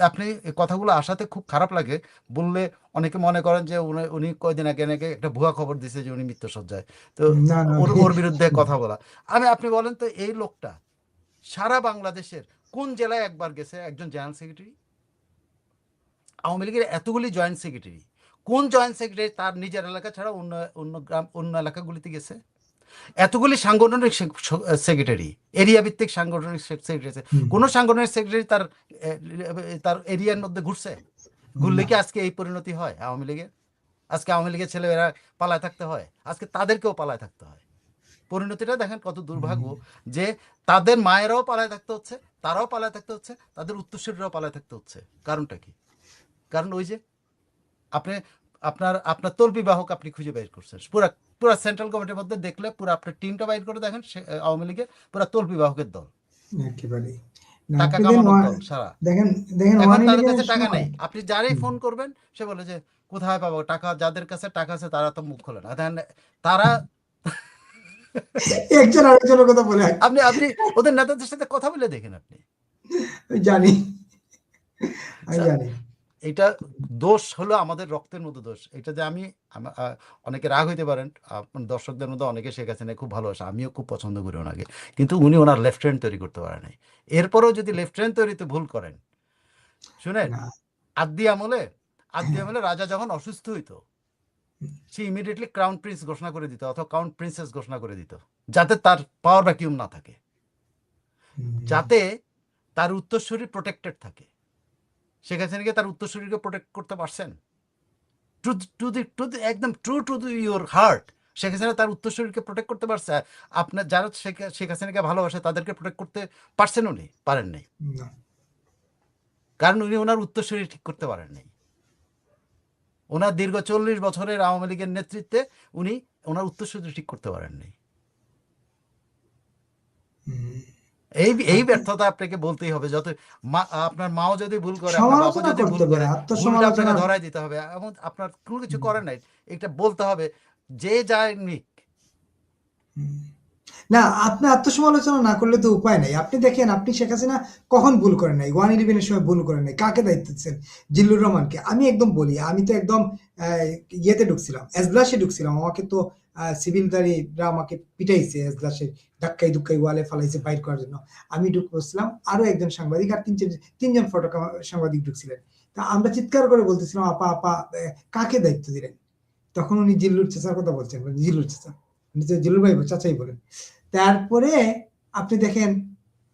আপনি এই কথাগুলো আসাতে খুব খারাপ লাগে বললে, অনেকে মনে করেন যে উনি কয়দিন আগে নাকি একটা ভুয়া খবর দিছে যে উনি মৃত্যুসজ্জায়, তো না, না, ওর বিরুদ্ধে কথা বলা। আপনি বলেন তো, এই লোকটা সারা বাংলাদেশের কোন জেলায় একবার গেছে একজন জেনারেল সেক্রেটারি? আওয়ামী লীগের এতগুলি জয়েন্ট সেক্রেটারি, কোন জয়েন্ট সেক্রেটারি তার নিজের এলাকা ছাড়া অন্য গ্রাম, অন্য এলাকাগুলিতে গেছে? এতগুলি সাংগঠনিক সেক্রেটারি, এরিয়া ভিত্তিক সাংগঠনিক সেক্রেটারি, কোন সাংগঠনিক সেক্রেটারি তার তার এরিয়ার মধ্যে ঘুরছে? ঘুরলে কি আজকে এই পরিণতি হয় আওয়ামী লীগের? আজকে আওয়ামী লীগের ছেলেরা পালায় থাকতে হয়, আজকে তাদেরকেও পালায় থাকতে হয়। পরিণতিটা দেখেন কত দুর্ভাগ্য, যে তাদের মায়েরাও পালায় থাকতে হচ্ছে, তারাও পালায় থাকতে হচ্ছে, তাদের উত্তরসূরিরাও পালায় থাকতে হচ্ছে। কারণটা কি? কারণ ওই যে আপনি আপনার আপনার তল্পি বাহক আপনি খুঁজে বের করছেন। পুরা পুরা সেন্ট্রাল গভর্নমেন্টের মধ্যে দেখলে পুরো আপনার টিমটা বাইর করে দেখেন, আওয়ামী লীগের পুরা তল্পি বাহকের দল, একেবারেই না। টাকা আপনি কামানোর দল সারা। দেখেন দেখেন এখন ওয়ান তাদের কাছে ইলেভেনের টাকা সময়। নেই, আপনি যারাই ফোন করবেন সে বলে যে কোথায় পাবো টাকা? যাদের কাছে টাকা আছে তারা তো মুখ খোলে না। তারা একজন আরেকজনের কথা বলে আপনি আপনি ওদের নেতাদের সাথে কথা বলে দেখেন আপনি। জানি, আমি জানি। এটা দোষ হলো আমাদের রক্তের মতো দোষ। এটা যে আমি অনেকে রাগ হইতে পারেন, দর্শকদের মধ্যে অনেকে শেখ হাসিনা খুব ভালোবাসে, আমিও খুব পছন্দ করি ওনাকে, কিন্তু উনি ওনার লেফটেন্যান্ট তৈরি করতে পারে নাই। এরপরেও যদি লেফটেন্যান্ট তৈরিতে ভুল করেন, শুনেন, না, আদ্দি আমলে রাজা যখন অসুস্থ হইতো, সে ইমিডিয়েটলি ক্রাউন প্রিন্স ঘোষণা করে দিত অথবা ক্রাউন প্রিন্সেস ঘোষণা করে দিত, যাতে তার পাওয়ার ভ্যাকিউম না থাকে, যাতে তার উত্তরসূরি প্রোটেক্টেড থাকে। শেখ হাসিনাকে তার উত্তরসূরিকে প্রোটেক্ট করতে পারছেন? একদম true to your heart, Sheikh Hasina তার উত্তরসূরিকে প্রোটেক্ট করতে পারছে? আপনার যারা শেখ হাসিনাকে ভালোবাসে তাদেরকে প্রোটেক্ট করতে পারছেন উনি? পারেন নাই। কারণ উনি ওনার উত্তরসূরি ঠিক করতে পারেন নাই। ওনার দীর্ঘ 40 বছরের আওয়ামী লীগের নেতৃত্বে উনি ওনার উত্তরসূরি ঠিক করতে পারেন নাই। এই ব্যর্থতা আপনাকে বলতেই হবে। যত আপনার মাও যদি ভুল করে, আপনার বাবা সমালোচনা যদি ভুল করতে হবে, করে, ভুলটা আপনাকে আত্মসমালোচনা। ধরাই দিতে হবে, এবং আপনার কোনো কিছু করেন নাই, এটা বলতে হবে, যে যায় নিক। না, আপনি আত্মসমালোচনা না করলে তো উপায় নাই। আপনি দেখেন, আপনি শেখ হাসিনা কখন ভুল করেন নাই? 111 এর সময় ভুল করেন নাই। কাকে দায়িত্ব দিচ্ছেন? জিল্লুর রহমানকে। আমি একদম বলি, আমি তো একদম ইয়েতে ঢুকছিলাম, এজলাসে ঢুকছিলাম। আমাকে তো সিভিলদারিরা আমাকে পিটাইছে এজলাসে, ধাক্কাই ধুক্কাই ওয়ালে ফালাইছে বাইর করার জন্য। আমি ঢুকছিলাম, আরো একজন সাংবাদিক আর তিনজন ফটো সাংবাদিক ঢুকছিলেন। তা আমরা চিৎকার করে বলতেছিলাম, আপা আপা কাকে দায়িত্ব দিলেন? তখন উনি জিল্লুর চাচার কথা বলছেন, জিল্লুর চাচা, উনি তো জিল্লুর ভাই চাচাই বলেন। তারপরে আপনি দেখেন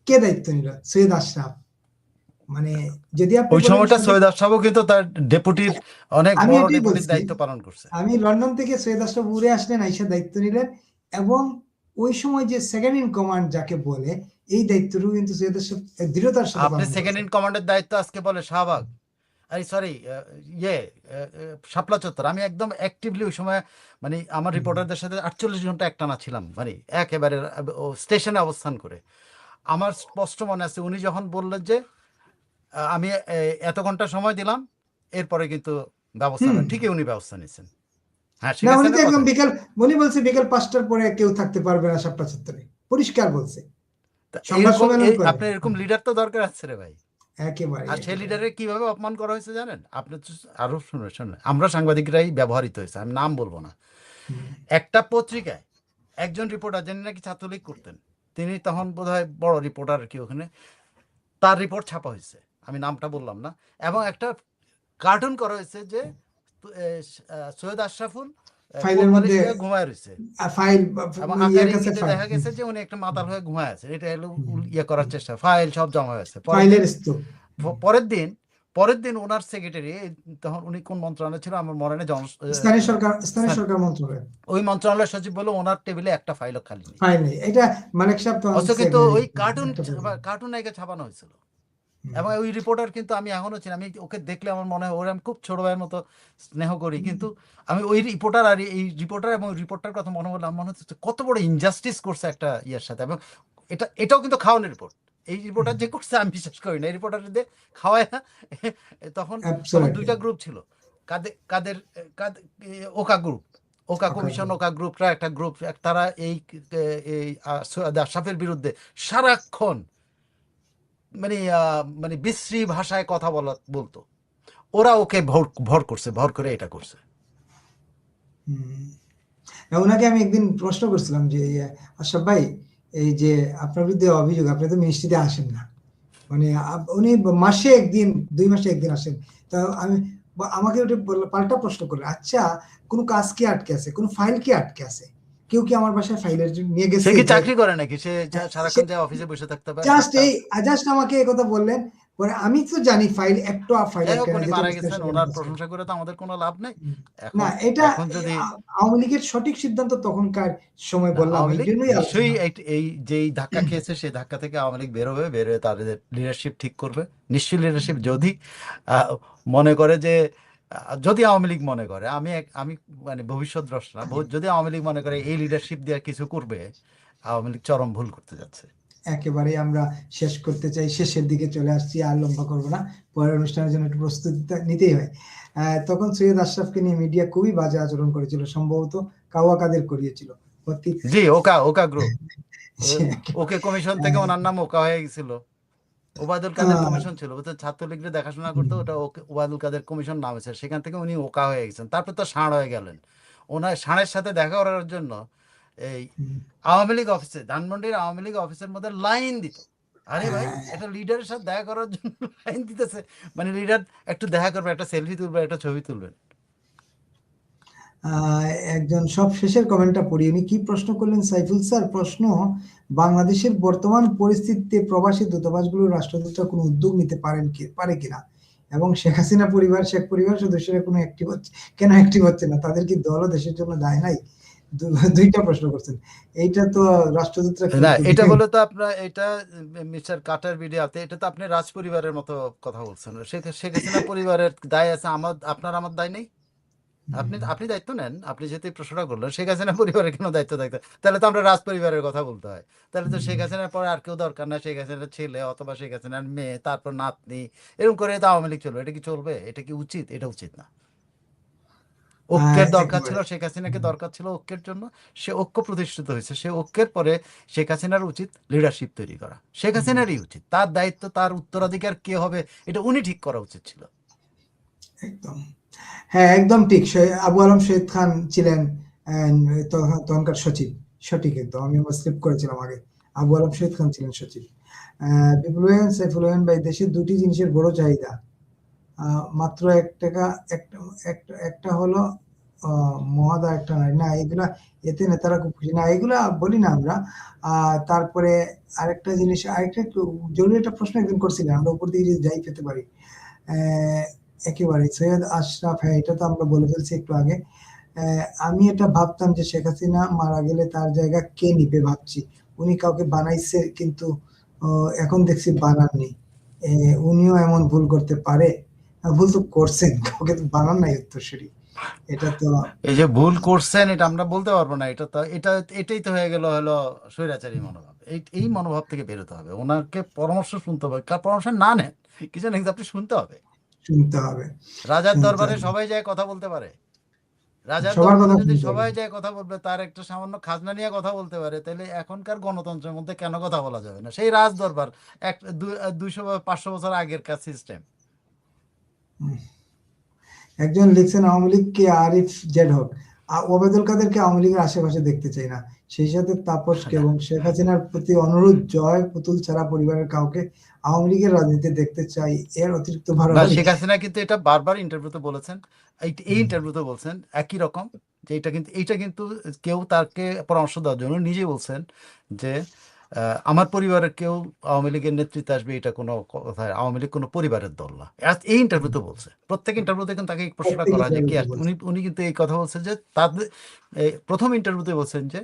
কে দায়িত্ব নিল? সৈয়দ আশরাফ। মানে যদি আপনি ওই বলেন সময়টা সৈয়দ আশরাফও কিন্তু তার ডেপুটির অনেক আমি বড় এটাই ডেপুটির বলছি, দায়িত্ব পালন করছে। আমি লন্ডন থেকে সৈয়দ আশরাফ উড়ে আসলেন, আইসা দায়িত্ব নিলেন, এবং ওই সময় যে সেকেন্ড ইন কমান্ড যাকে বলে, এই দায়িত্বটুকু কিন্তু সৈয়দ আশরাফ দৃঢ়তার সাথে আপনি পালন সেকেন্ড করছেন। ইন কমান্ডের দায়িত্ব আজকে বলে শাহবাগ, এই সরি ইয়ে শাপলা চত্বর। আমি একদম অ্যাক্টিভলি ওই সময় মানে আমার রিপোর্টারদের সাথে 48 ঘন্টা একটানা ছিলাম, মানে একেবারে স্টেশনে অবস্থান করে। আমার স্পষ্ট মনে আছে উনি যখন বললেন যে আমি এত ঘন্টা সময় দিলাম, এরপরে কিন্তু ব্যবস্থা হুম। নেন, ঠিকই উনি ব্যবস্থা নিচ্ছেন। হ্যাঁ, শেখ না, উনি তো হাসিনার একদম কথাই। উনি বলছে বিকেল 5টার পরে কেউ থাকতে পারবে না শাপলা চত্বরে, পরিষ্কার বলছে। তা সংবাদ এরকম সম্মেলন করে। আপনার এরকম লিডার তো দরকার আছে রে ভাই। একেবারে আর সেই একেবারে। লিডারের কিভাবে অপমান করা হয়েছে জানেন আপনি? তো আরো শুনে শুনে আমরা সাংবাদিকরাই ব্যবহৃত হয়েছে, আমি নাম বলবো না। হুম। একটা পত্রিকায় একজন রিপোর্টার, যিনি নাকি ছাত্রলীগ করতেন, তিনি তখন বোধহয় বড় রিপোর্টার আর কি ওখানে, তার রিপোর্ট ছাপা হয়েছে, আমি নামটা বললাম না, এবং একটা কার্টুন করা হয়েছে যে সৈয়দ আশরাফুল ফাইলের কোলবালিশ মধ্যে হয়ে ঘুমায় রয়েছে, ফাইল, এবং ইয়ের আকার কাছে ইঙ্গিতে ফাইল। দেখা গেছে যে উনি একটা মাতাল হয়ে ঘুমায় আছে। এটা হলো হুম। ইয়ে করার চেষ্টা, ফাইল সব জমা হয়েছে। পরের দিন ফাইলের স্তূপ। পরের দিন পরের দিন ওনার সেক্রেটারি, তখন উনি কোন মন্ত্রণালয় ছিল আমার মনে নেই, স্থানীয় সরকার মন্ত্রণালয়। ওই মন্ত্রণালয়ের সচিব বলে ওনার টেবিলে একটা ফাইলও খালি নেই। ফাইল নেই, এটা মালিক সাহেব তো অথচ কিন্তু ওই কার্টুন একটা বলবেন। কার্টুন নায়িকা ছাপানো হয়েছিল। হুম। এবং ওই রিপোর্টার কিন্তু আমি এখনো চিনি, আমি ওকে দেখলে আমার মনে হয় ওর আমি খুব ছোট ভাইয়ের মতো স্নেহ করি, কিন্তু আমি ওই রিপোর্টার আর এই রিপোর্টার এবং রিপোর্টার কথা মনে হলো, আমার মনে হচ্ছে কত বড় ইনজাস্টিস করছে একটা ইয়ের সাথে। এবং এটাও কিন্তু খাওয়ানোর রিপোর্ট। এই রিপোর্টার যে করছে আমি বিশ্বাস করি না, এই রিপোর্টার দিয়ে খাওয়ায় না। তখন তখন অ্যাবসলিউটলি। দুইটা গ্রুপ ছিল, কাদের কাদের কাদের ওকা গ্রুপ, ওকা কমিশন, ওকা গ্রুপরা একটা গ্রুপ, তারা এই এই সৈয়দ আশরাফের বিরুদ্ধে সারাক্ষণ মানে মানে বিশ্রী ভাষায় কথা বলতো। ওরা ওকে ভর করছে, ভর করে এটা করছে। না, ওনাকে আমি একদিন প্রশ্ন করছিলাম যে, আশরাফ ভাই, এই যে আপনার বিরুদ্ধে অভিযোগ, আপনি তো মিনিস্ট্রিতে আসেন না, মানে উনি মাসে একদিন, 2 মাসে একদিন আসেন। তা আমি আমাকে ওটা পাল্টা প্রশ্ন করলেন, আচ্ছা কোনো কাজ কি আটকে আছে, কোনো ফাইল কি আটকে আছে, কেউ কি আমার বাসায় ফাইলের নিয়ে সে গেছে? কি যে চাকরি করে নাকি? সে সে সারাক্ষণ যায় অফিসে বসে থাকতে হবে জাস্ট 7টা। জাস্ট আমাকে এই কথা বললেন। পরে আমি তো জানি ফাইল, একটা ফাইল যাই হোক, আটকে না, উনি যেটা মারা অবস্থায় গেছেন, সেখানে ওনার আছে। প্রশংসা করে তো আমাদের কোনো লাভ নেই। না, এখন এটা এখন যদি আওয়ামী লীগের সঠিক সিদ্ধান্ত তখনকার সময় না, বললাম, আওয়ামী এই লীগ জন্যই নিশ্চয়ই আলোচনা। এই যেই ধাক্কা খেয়েছে সেই ধাক্কা থেকে আওয়ামী লীগ বের হয়ে তাদের লিডারশিপ ঠিক করবে। নিশ্চয়ই লিডারশিপ যদি আহ, মনে করে যে যদি আওয়ামী লীগ মনে করে, আমি মানে ভবিষ্যৎ দ্রষ্টা, যদি আওয়ামী লীগ মনে করে এই লিডারশিপ দিয়ে কিছু করবে, আওয়ামী লীগ চরম ভুল করতে যাচ্ছে। একেবারেই আমরা শেষ করতে চাই, শেষের দিকে চলে আসছি, আর লম্বা করবো না, পরের অনুষ্ঠানের জন্য একটু প্রস্তুতি নিতেই হয়। তখন সৈয়দ আশরাফকে নিয়ে মিডিয়া খুবই বাজে আচরণ করেছিল, সম্ভবত কাওয়া কাদের করিয়েছিল। জি, ওকা ওকা গ্রুপ, সে ওকে কমিশন থেকে ওনার নাম ওকা হয়ে গেছিল। ওবায়দুল কাদের কমিশন ছিল, বুঝতে ছাত্রলীগের দেখাশোনা করতো, ওটা ওবায়দুল কাদের কমিশন নাম হয়েছে, সেখান থেকে উনি ওকা হয়ে গেছেন। তারপর তো ষাঁড় হয়ে গেলেন। ওনার ষাঁড়ের সাথে দেখা করার জন্য এই আওয়ামী লীগ অফিসে, ধানমন্ডির আওয়ামী লীগ অফিসের মধ্যে লাইন দিত। আরে ভাই, একটা লিডারের সাথে দেখা করার জন্য লাইন দিতেছে, মানে লিডার একটু দেখা করবে, একটা সেলফি তুলবে, একটা ছবি তুলবেন। একজন সব শেষের কমেন্টটা পড়ি, উনি কি প্রশ্ন করলেন সাইফুল স্যার? প্রশ্ন, বাংলাদেশের বর্তমান পরিস্থিতিতে প্রবাসী দূতাবাসগুলোর রাষ্ট্রদূতরা কোনো উদ্যোগ নিতে পারে কিনা, এবং শেখ হাসিনা পরিবার, শেখ পরিবার সদস্যরা কোনো কেন অ্যাক্টিভ হচ্ছে না, তাদের কি দল ও দেশের জন্য দায় নাই? দুইটা প্রশ্ন করছেন, এইটা তো রাষ্ট্রদূতরা কি না, উত্তর এটা দিবেন? বলে তো আপনার এটা মিস্টার কাটার ভিডিওতে, এটা তো আপনি রাজ পরিবারের মতো কথা বলছেন। শেখ হাসিনা পরিবারের দায় আছে, আপনার আমার দায় নেই। আপনি আপনি দায়িত্ব নেন, আপনি যেহেতু এই প্রশ্নটা করলেন, শেখ হাসিনা পরিবারের কেন দায়িত্ব থাকতে, তাহলে তো আমরা রাজ পরিবারের কথা বলতে হয়। তাহলে তো শেখ হাসিনার পরে আর কেউ দরকার না, শেখ হাসিনার ছেলে অথবা শেখ হাসিনার মেয়ে, তারপর নাতনি, এরকম করে তো আওয়ামী লীগ চলবে। এটা কি চলবে? এটা কি উচিত? এটা উচিত না। ঐক্যের দরকার ছিল, একেবারে। শেখ হাসিনাকে দরকার ছিল ঐক্যের জন্য, সে ঐক্য প্রতিষ্ঠিত হয়েছে। সে ঐক্যের পরে শেখ হাসিনার উচিত লিডারশিপ তৈরি করা, শেখ হাসিনারই উচিত, তার দায়িত্ব, তার উত্তরাধিকার কে হবে এটা উনি ঠিক করা উচিত ছিল। একদম, হ্যাঁ একদম ঠিক। আবু আলম শহীদ খান ছিলেন তখনকার সচিব, সঠিক একদম, আমি স্লিপ করেছিলাম আগে। আবু আলম শহীদ খান ছিলেন সচিব। বিপুল হোসেন সাইফুল হোসেন ভাই, দেশে দুটি জিনিসের বড় চাহিদা, মাত্র এক টাকা, একটা একটা একটা হলো মদ আর একটা নারী, না এগুলা এতে নেতারা খুব খুশি না, এগুলা বলি না আমরা। তারপরে আরেকটা জিনিস, আরেকটা একটু জরুরি একটা প্রশ্ন একদিন করছিলেন, আমরা উপর দিকে যদি যাই পেতে পারি। একেবারে সৈয়দ আশরাফ, হ্যাঁ এটা তো আমরা বলে ফেলছি একটু আগে। আমি এটা ভাবতাম যে শেখ হাসিনা মারা গেলে তার জায়গা কে নিবে ভাবছি, উনি কাউকে বানাইছে কিন্তু এখন দেখছি বানাননি। উনিও এমন ভুল করতে পারে, ভুল তো করছেন, কাউকে তো বানান নাই উত্তরসূরি, এটা তো। এই যে ভুল করছেন এটা আমরা বলতে পারবো না, এটা তো এটাই তো হয়ে গেল হলো স্বৈরাচারী মনোভাব। এই মনোভাব থেকে বেরোতে হবে, ওনাকে পরামর্শ শুনতে হবে, কার পরামর্শ না নেন, কিছু না কিছু আপনি শুনতে হবে। শুনতে হবে, রাজার শুনতে দরবারে হবে, সবাই যায় কথা বলতে পারে, রাজার সবার দরবারে কথা যদি শুনতে হবে। সবাই যায় কথা বলবে, তার একটা সামান্য খাজনা নিয়ে কথা বলতে পারে, তাহলে এখনকার গণতন্ত্রের মধ্যে কেন কথা বলা যাবে না? সেই রাজ দরবার, 200-500 বছর আগের কার সিস্টেম। হুম। একজন লিখছেন আওয়ামী লীগকে আরিফ জেড হোক, ওবায়দুল কাদেরকে আওয়ামী লীগের আশেপাশে দেখতে চাই না, সেই সাথে তাপসকে এবং শেখ হাসিনার প্রতি অনুরোধ, জয় পুতুল ছাড়া পরিবারের কাউকে আওয়ামী লীগের রাজনীতি দেখতে চাই, এর অতিরিক্ত না, বাড়াবাড়ি। শেখ হাসিনা কিন্তু এটা বারবার ইন্টারভিউতে বলেছেন, এই ইন্টারভিউতে বলছেন একই রকম, যে এটা কিন্তু কেউ তাকে পরামর্শ দেওয়ার জন্য নিজে বলছেন যে আমার পরিবারের কেউ আওয়ামী লীগের নেতৃত্বে আসবে, এটা কোনো কথা, আওয়ামী লীগ কোনো পরিবারের দল না। এই ইন্টারভিউতে বলছে, প্রত্যেক ইন্টারভিউতে কিন্তু তাকে এই প্রশ্নটা প্রত্যেকে করা হয় যে কি আসছে, বলছে। উনি কিন্তু এই কথা বলছেন যে তাদের প্রথম ইন্টারভিউতে বলছেন যে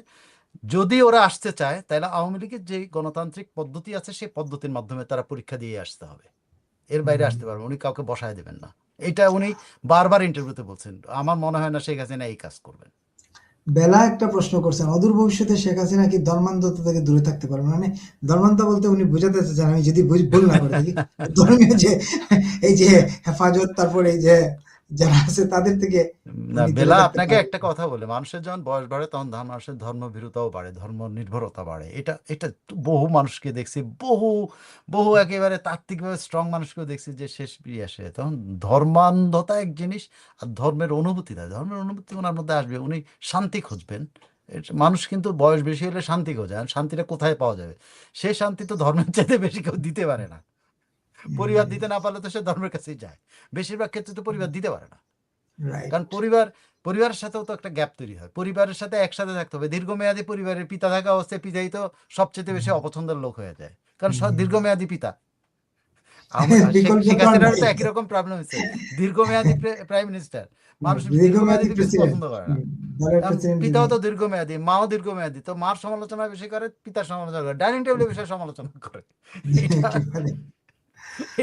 যদি ওরা আসতে চায় তাহলে আওয়ামী লীগের যে গণতান্ত্রিক পদ্ধতি আছে সেই পদ্ধতির মাধ্যমে তারা পরীক্ষা দিয়ে আসতে হবে, এর বাইরে আসতে পারবে, উনি কাউকে বসায় দেবেন না। এটা উনি বারবার ইন্টারভিউতে বলছেন। আমার মনে হয় না শেখ হাসিনা এই কাজ করবেন। বেলা একটা প্রশ্ন করছেন, অদূর ভবিষ্যতে শেখ হাসিনা কি ধর্মান্ধতা থেকে দূরে থাকতে পারবে? মানে ধর্মান্ধ বলতে উনি বুঝাতে চাচ্ছেন, আমি যদি ভুল না করে থাকি, ধর্মীয় যে এই যে হেফাজত, তারপরে এই যে যারা আছে তাদের থেকে না, উনি দূরে বেলা থাকতে আপনাকে পারবেন। একটা কথা বলে, মানুষের যখন বয়স বাড়ে তখন মানুষের ধর্মভীরুতাও বাড়ে, ধর্ম নির্ভরতা বাড়ে। এটা এটা বহু মানুষকে দেখছি, বহু বহু একেবারে তাত্ত্বিকভাবে স্ট্রং মানুষকেও দেখছি যে শেষ পিরিয়ে আসে তখন ধর্মান্ধতা এক জিনিস, আর ধর্মের অনুভূতি দেয়, ধর্মের অনুভূতি ওনার মধ্যে আসবে, উনি শান্তি খুঁজবেন। মানুষ কিন্তু বয়স বেশি হলে শান্তি খোঁজে, আর শান্তিটা কোথায় পাওয়া যাবে? সেই শান্তি তো ধর্মের চাইতে বেশি কেউ দিতে পারে না। পরিবার দিতে না পারলে তো সে ধর্মের কাছেই যায়, বেশিরভাগ ক্ষেত্রে তো পরিবার দিতে পারে না। কারণ রাইট। পরিবারের সাথেও তো একটা গ্যাপ তৈরি হয়, পরিবারের সাথে একসাথে থাকতে হবে। দীর্ঘমেয়াদী পরিবারের পিতা থাকা অবস্থায় পিতাই তো সবচেয়ে বেশি অপছন্দের লোক হয়ে যায়, কারণ দীর্ঘমেয়াদী পিতা। শেখ বিকল্প শেখ তো আর হাসিনারও নাই। তো একই রকম প্রবলেম হচ্ছে, দীর্ঘমেয়াদী প্রাইম মিনিস্টার, মানুষ দীর্ঘমেয়াদী দীর্ঘমেয়াদী বেশি প্রেসিডেন্ট, পছন্দ করে না। দলের কারণ প্রেসিডেন্ট পিতাও যিনি। তো দীর্ঘমেয়াদী, মাও দীর্ঘমেয়াদী, তো মার সমালোচনা বেশি করে, পিতার সমালোচনা করে, ডাইনিং টেবিলের বিষয়ে সমালোচনা করে। এটা একেবারে।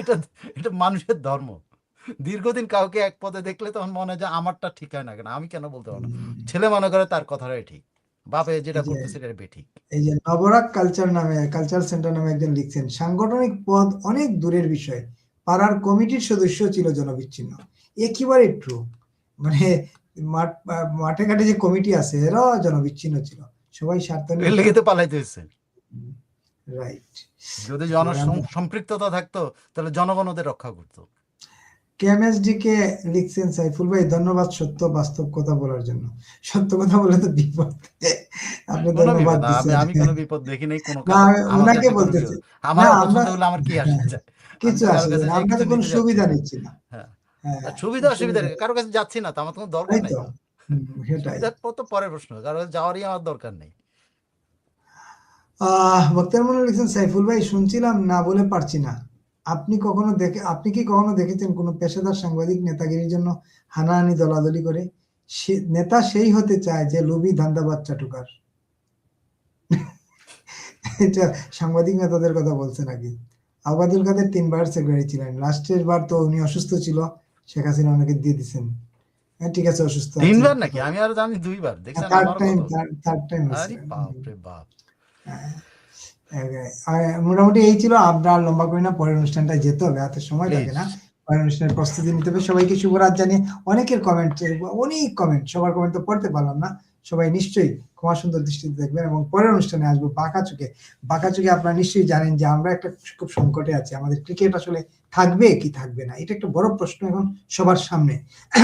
এটা এটা মানুষের ধর্ম। দীর্ঘদিন কাউকে এক পদে দেখলে তখন মনে হয় যে আমারটা ঠিক হয় না কেন, আমি কেন বলতে পারবো না? ছেলে মনে করে তার কথাটাই ঠিক, বাপে যেটা এই যে করতেছে সেটা বেঠিক। এই যে নবরাক কালচার সেন্টার নামে একজন লিখছেন, সাংগঠনিক পদ অনেক দূরের বিষয়, পাড়ার কমিটির সদস্য ছিল জনবিচ্ছিন্ন। একেবারে ট্রু। মানে মাঠে ঘাটে যে কমিটি আছে এরাও জনবিচ্ছিন্ন ছিল, সবাই স্বার্থ এর নিয়ে। লেগে তো পালাইতে হচ্ছে। রাইট। যদি একেবারে আমরা সম্পৃক্ততা থাকতো তাহলে জনগণ ওদের রক্ষা করতো। কেএমএসডি কে লিখছেন, সাইফুল ভাই ধন্যবাদ সত্য বাস্তব কথা বলার জন্য। সত্য কথা বলে তো বিপদ, আপনি কোনো ধন্যবাদ বিপদ না, আমি দিচ্ছেন। আমি কোনো বিপদ দেখি নাই কোনো না কালে, আমি আমার উনাকে কাছে কোনো বলতেছি, বিপদ, না আমার আমরা অপছন্দ হলে আমার কি আসে যায়? আমি কিছু তো কারো আসে কাছে যায় না, যাই আমরা কিছু তো কোনো নিতে যাচ্ছি সুবিধা না। নিচ্ছি না। হ্যাঁ, হ্যাঁ, আর সুবিধা অসুবিধা সুবিধা। কারো কাছে যাচ্ছি না তো আমার কোনো দরকার তাই নাই তো। তো। সেটাই। সুবিধার তো পরের প্রশ্ন, কারো কাছে যাওয়ারই আমার দরকার নেই। বক্তার মনে লিখছেন, সাইফুল ভাই শুনছিলাম না বলে পারছি না, আপনি কি কখনো দেখেছেন কোনো পেশাদার সাংবাদিক নেতাগিরির জন্য হানাহানি দলাদলি করে? নেতা সেই হতে চায় যে লোভী ধান্দাবাজ চাটুকার। এটা সাংবাদিক নেতাদের কথা বলছে নাকি? আবাদুল কাদের 3 বার সেক্রেটারি ছিলেন, লাস্টের বার তো উনি অসুস্থ ছিল, শেখ হাসিনা ওনাকে দিয়ে দিচ্ছেন। হ্যাঁ ঠিক আছে, অসুস্থ আছে, তিনবার নাকি? আমি আরো জানি দুইবার, দেখছেন থার্ড আমারও টাইম, কত। থার্ড টাইম আরে হয়েছিলেন। বাপ রে বাপ। মোটামুটি এই ছিল, আমরা আর লম্বা করি না, পরের অনুষ্ঠানটা যেতে হবে, হাতে সময় থাকে প্লিজ। না। অনুষ্ঠানের প্রস্তুতি নিতে হবে। সবাইকে শুভরাত জানিয়ে অনেকের কমেন্ট, অনেক কমেন্ট, সবার কমেন্ট তো পড়তে পারলাম না। সবাই নিশ্চয়ই ক্ষমা সুন্দর দৃষ্টিতে দেখবেন এবং পরের অনুষ্ঠানে আসবো বাঁকাচুকে। বাঁকাচুকে আপনারা নিশ্চয়ই জানেন যে আমরা একটা খুব সংকটে আছি। আমাদের ক্রিকেট আসলে থাকবে কি থাকবে না, এটা একটা বড় প্রশ্ন এখন সবার সামনে।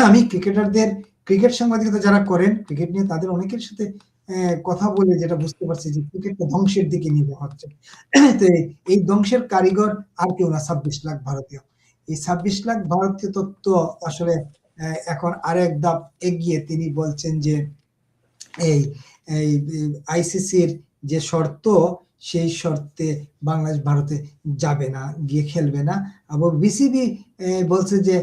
আমি ক্রিকেটারদের, ক্রিকেট সাংবাদিকতা যারা করেন ক্রিকেট নিয়ে, তাদের অনেকের সাথে কথা বলে যেটা বুঝতে পারছি যে ক্রিকেটটা ধ্বংসের দিকে নিয়ে যাওয়া হচ্ছে। তো এই ধ্বংসের কারিগর আর কেউ না, 26 লাখ ভারতীয়। এই 26 লাখ ভারতীয় তত্ত্ব আসলে এখন আরেক ধাপ এগিয়ে তিনি বলছেন যে এই এই আইসিসির যে শর্ত, সেই শর্তে বাংলাদেশ ভারতে যাবে না, গিয়ে খেলবে না। এবং বিসিবি বলছে যে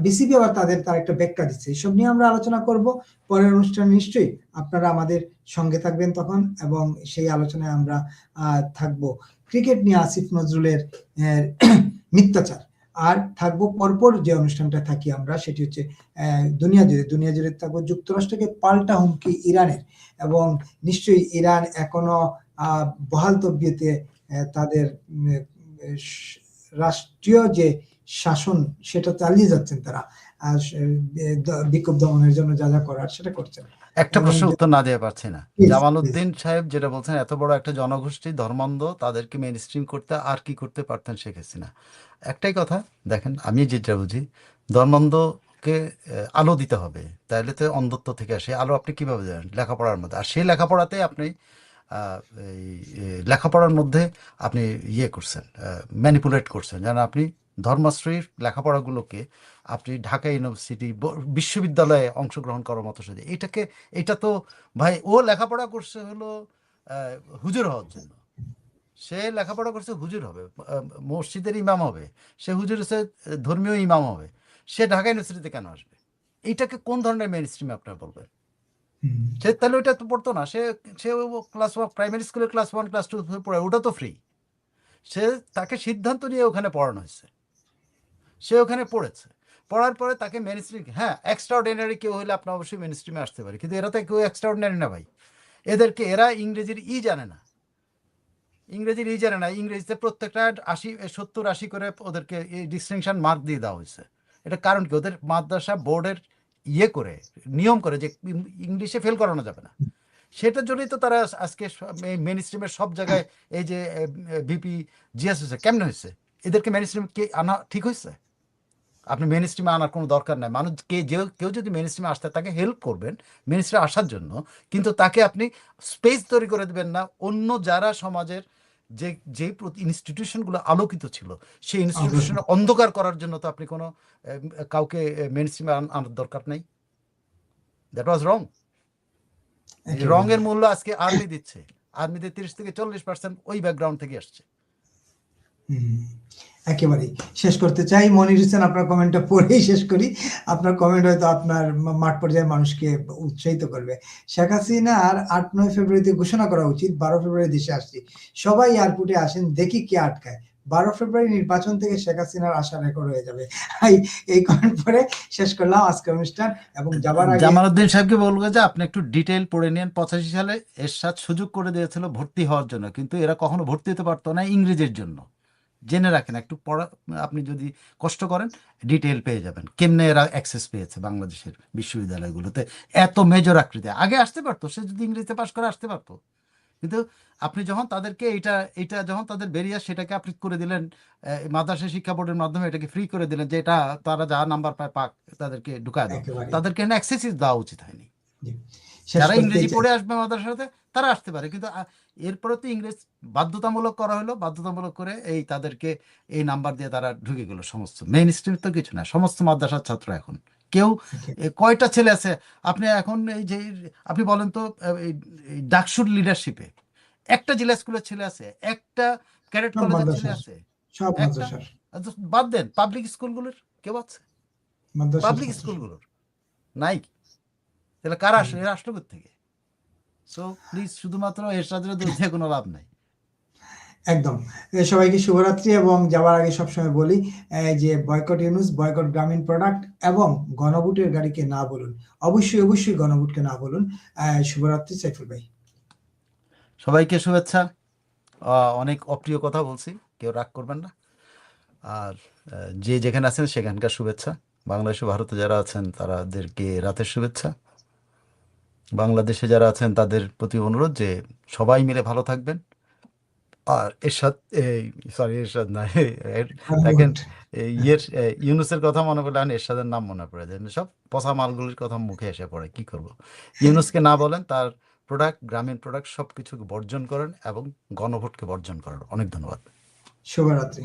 বিসিবি আবার তার একটা ব্যাখ্যা দিচ্ছে। এসব নিয়ে আমরা আলোচনা করব পরের অনুষ্ঠানে। নিশ্চয়ই আপনারা আমাদের সঙ্গে থাকবেন তখন, এবং সেই আলোচনায় আমরা থাকবো ক্রিকেট নিয়ে আসিফ নজরুলের মিথ্যাচার। আর থাকবো পরপর যে অনুষ্ঠানটা থাকি আমরা, সেটি হচ্ছে দুনিয়া জুড়ে থাকবো যুক্তরাষ্ট্রকে পাল্টা হুমকি ইরানের, এবং নিশ্চয়ই ইরান এখনো বহাল তবিয়তে তাদের রাষ্ট্রীয় যে শাসন সেটা চালিয়ে যাচ্ছেন তারা, বিক্ষোভ দমনের জন্য যা যা করার সেটা করছেন। একটা এবং প্রশ্ন উত্তর না দিয়ে পারছি না। Please, Jamal please. উদ্দিন সাহেব যেটা বলছেন, এত বড় একটা জনগোষ্ঠী ধর্মান্ধ, তাদেরকে মেইন স্ট্রিম করতে আর কি করতে পারতেন শেখ হাসিনা? একটাই কথা, দেখেন আমি যেটা বুঝি, ধর্মান্ধকে আলো দিতে হবে, তাহলে তো অন্ধত্ব থেকে আসে। আলো আপনি কিভাবে দেন? লেখাপড়ার মধ্যে। আর সেই লেখাপড়াতে আপনি এই লেখাপড়ার মধ্যে আপনি ইয়ে করছেন, ম্যানিপুলেট করছেন, যেন আপনি ধর্মাশ্রয়ীর লেখাপড়াগুলোকে আপনি ঢাকা ইউনিভার্সিটি বিশ্ববিদ্যালয়ে অংশগ্রহণ করার মতো সাথে এটা তো ভাই, ও লেখাপড়া করছে হলো হুজুর হওয়ার জন্য। সে লেখাপড়া করছে হুজুর হবে, মসজিদের ইমাম হবে, সে হুজুর হচ্ছে ধর্মীয় ইমাম হবে। সে ঢাকা ইউনিভার্সিটিতে কেন আসবে? এইটাকে কোন ধরনের মেইন স্ট্রিমে আপনার বলবেন? সে তাহলে ওইটা তো পড়তো না। সে সে ক্লাস 1 প্রাইমারি স্কুলে ক্লাস 1 ক্লাস 2 পড়ে, ওটা তো ফ্রি। তাকে সিদ্ধান্ত নিয়ে ওখানে পড়ানো হয়েছে, সে ওখানে পড়েছে। পড়ার পরে তাকে মেন স্ট্রিম, হ্যাঁ এক্সট্রা অর্ডিনারি কেউ হলে আপনার অবশ্যই মেন স্ট্রিমে আসতে পারে, কিন্তু এরা তো কেউ এক্সট্রা অর্ডিনারি না ভাই। এরা ইংরেজির জানে না, ইংরেজিতে প্রত্যেকটা 70-80 করে ওদেরকে ডিস্টিংশন মার্ক দিয়ে দেওয়া হয়েছে। এটা কারণ কি? ওদের মাদ্রাসা বোর্ডের করে নিয়ম করে যে ইংলিশে ফেল করানো যাবে না। সেটার জন্যই তো তারা আজকে মেন স্ট্রিমের সব জায়গায় এই যে বিপি জিএস হয়েছে। কেমনে হয়েছে? এদেরকে মেন স্ট্রিম কে আনা ঠিক হয়েছে? আপনি মেন স্ট্রিমে আনার কোনো দরকার নাই। কেউ যদি মেন স্ট্রিমে আসতে, তাকে হেল্প করবেন মেন স্ট্রিমে আসার জন্য, কিন্তু তাকে আপনি স্পেস তৈরি করে দেবেন না। অন্য যারা সমাজের যে ইনস্টিটিউশনগুলো আলোকিত ছিল, সেই ইনস্টিটিউশন অন্ধকার করার জন্য তো আপনি কোনো কাউকে মেন স্ট্রিমে আনার দরকার নেই। দ্যাট ওয়াজ রং। রং এর মূল্য আজকে আর্মি দিচ্ছে। আর্মিতে 30-40% ওই ব্যাকগ্রাউন্ড থেকে আসছে। একেবারেই শেষ করতে চাই। মনির হোসেন, আপনার কমেন্টটা পড়েই শেষ করি। আপনার কমেন্ট হয়তো আপনার মাঠ পর্যায়ের মানুষকে উৎসাহিত করবে। শেখ হাসিনার 8-9 ফেব্রুয়ারিতে ঘোষণা করা উচিত 12 ফেব্রুয়ারি দেশে আসছি, সবাই এয়ারপোর্টে আসেন, দেখি কে আটকায়। 12 ফেব্রুয়ারি নির্বাচন থেকে শেখ হাসিনার আশা রেকর্ড হয়ে যাবে। এই কমেন্ট পরে শেষ করলাম আজকের অনুষ্ঠান। এবং যাবার আগে জামালউদ্দিন সাহেবকে বলবো যে আপনি একটু ডিটেইল পড়ে নিন। 85 সালে এরশাদ সুযোগ করে দিয়েছিল ভর্তি হওয়ার জন্য, কিন্তু এরা কখনো ভর্তি হতে পারতো না ইংরেজির জন্য। জেনে রাখেন, একটু পড়া, আপনি যদি কষ্ট করেন ডিটেইল পেয়ে যাবেন কেমনে এরা অ্যাক্সেস পেয়েছে বাংলাদেশের বিশ্ববিদ্যালয়গুলোতে। এত মেজর আকৃতি আগে আসতে পারতো, সে যদি ইংরেজিতে পাশ করে আসতে পারতো। কিন্তু আপনি যখন তাদেরকে এইটা যখন তাদের বেরিয়ে সেটাকে আপনি করে দিলেন, মাদ্রাসা শিক্ষা বোর্ডের মাধ্যমে এটাকে ফ্রি করে দিলেন, যে এটা তারা যা নাম্বার পায় পাক, তাদেরকে ঢুকায় দাও। তাদেরকে অ্যাক্সেসই দেওয়া উচিত হয়নি। যারা ইংরেজি পড়ে আসবে মাদ্রাসাতে তারা আসতে পারে, কিন্তু এরপরে তো ইংরেজ বাধ্যতামূলক করা হলো। বাধ্যতামূলক করে তাদেরকে এই নাম্বার দিয়ে তারা ঢুকে গেল। সমস্ত মেইন স্ট্রিম তো কিছু না, সমস্ত মাদ্রাসার ছাত্র এখন কেউ কয়টা ছেলে আছে আপনি এখন এই যে আপনি বলেন তো, ডাকসুর লিডারশিপে একটা জেলা স্কুলের ছেলে আছে, একটা ক্যাডেট কলেজের ছেলে আছে, একটা। বাদ দেন পাবলিক স্কুলগুলোর কেউ আছে? পাবলিক স্কুলগুলোর নাই। তাহলে কারা আসলে? এরা আসলো থেকে? সো প্লিজ, শুধুমাত্র এরশাদের দোষ দিয়ে কোনো লাভ নাই। একদম। সবাইকে শুভরাত্রি। এবং যাওয়ার আগে সবসময় বলি যে বয়কট ইউনুস, বয়কট গ্রামীণ প্রোডাক্ট এবং গণভোটের গাড়িকে না বলুন। অবশ্যই গণভোটকে না বলুন। শুভরাত্রি সাইফুল ভাই। সবাইকে শুভেচ্ছা। অনেক অপ্রিয় কথা বলছি, কেউ রাগ করবেন না। আর যে যেখানে আছেন সেখানকার শুভেচ্ছা। বাংলাদেশে ভারতে যারা আছেন তাদেরকে রাতের শুভেচ্ছা। বাংলাদেশে যারা আছেন তাদের প্রতি অনুরোধ যে সবাই মিলে ভালো থাকবেন। আর এরশাদ সরি এরশাদ না দেখেন ধন্যবাদ। ইউনুসের কথা মনে পড়লে এখন এরশাদের নাম মনে পড়ে যায়, সব পচা মালগুলির কথা মুখে এসে পড়ে, কি করব। ইউনুসকে না বলেন, তার প্রোডাক্ট, গ্রামীণ প্রোডাক্ট সব কিছুকে বর্জন করেন এবং গণভোটকে বর্জন করেন। অনেক ধন্যবাদ। শুভরাত্রি।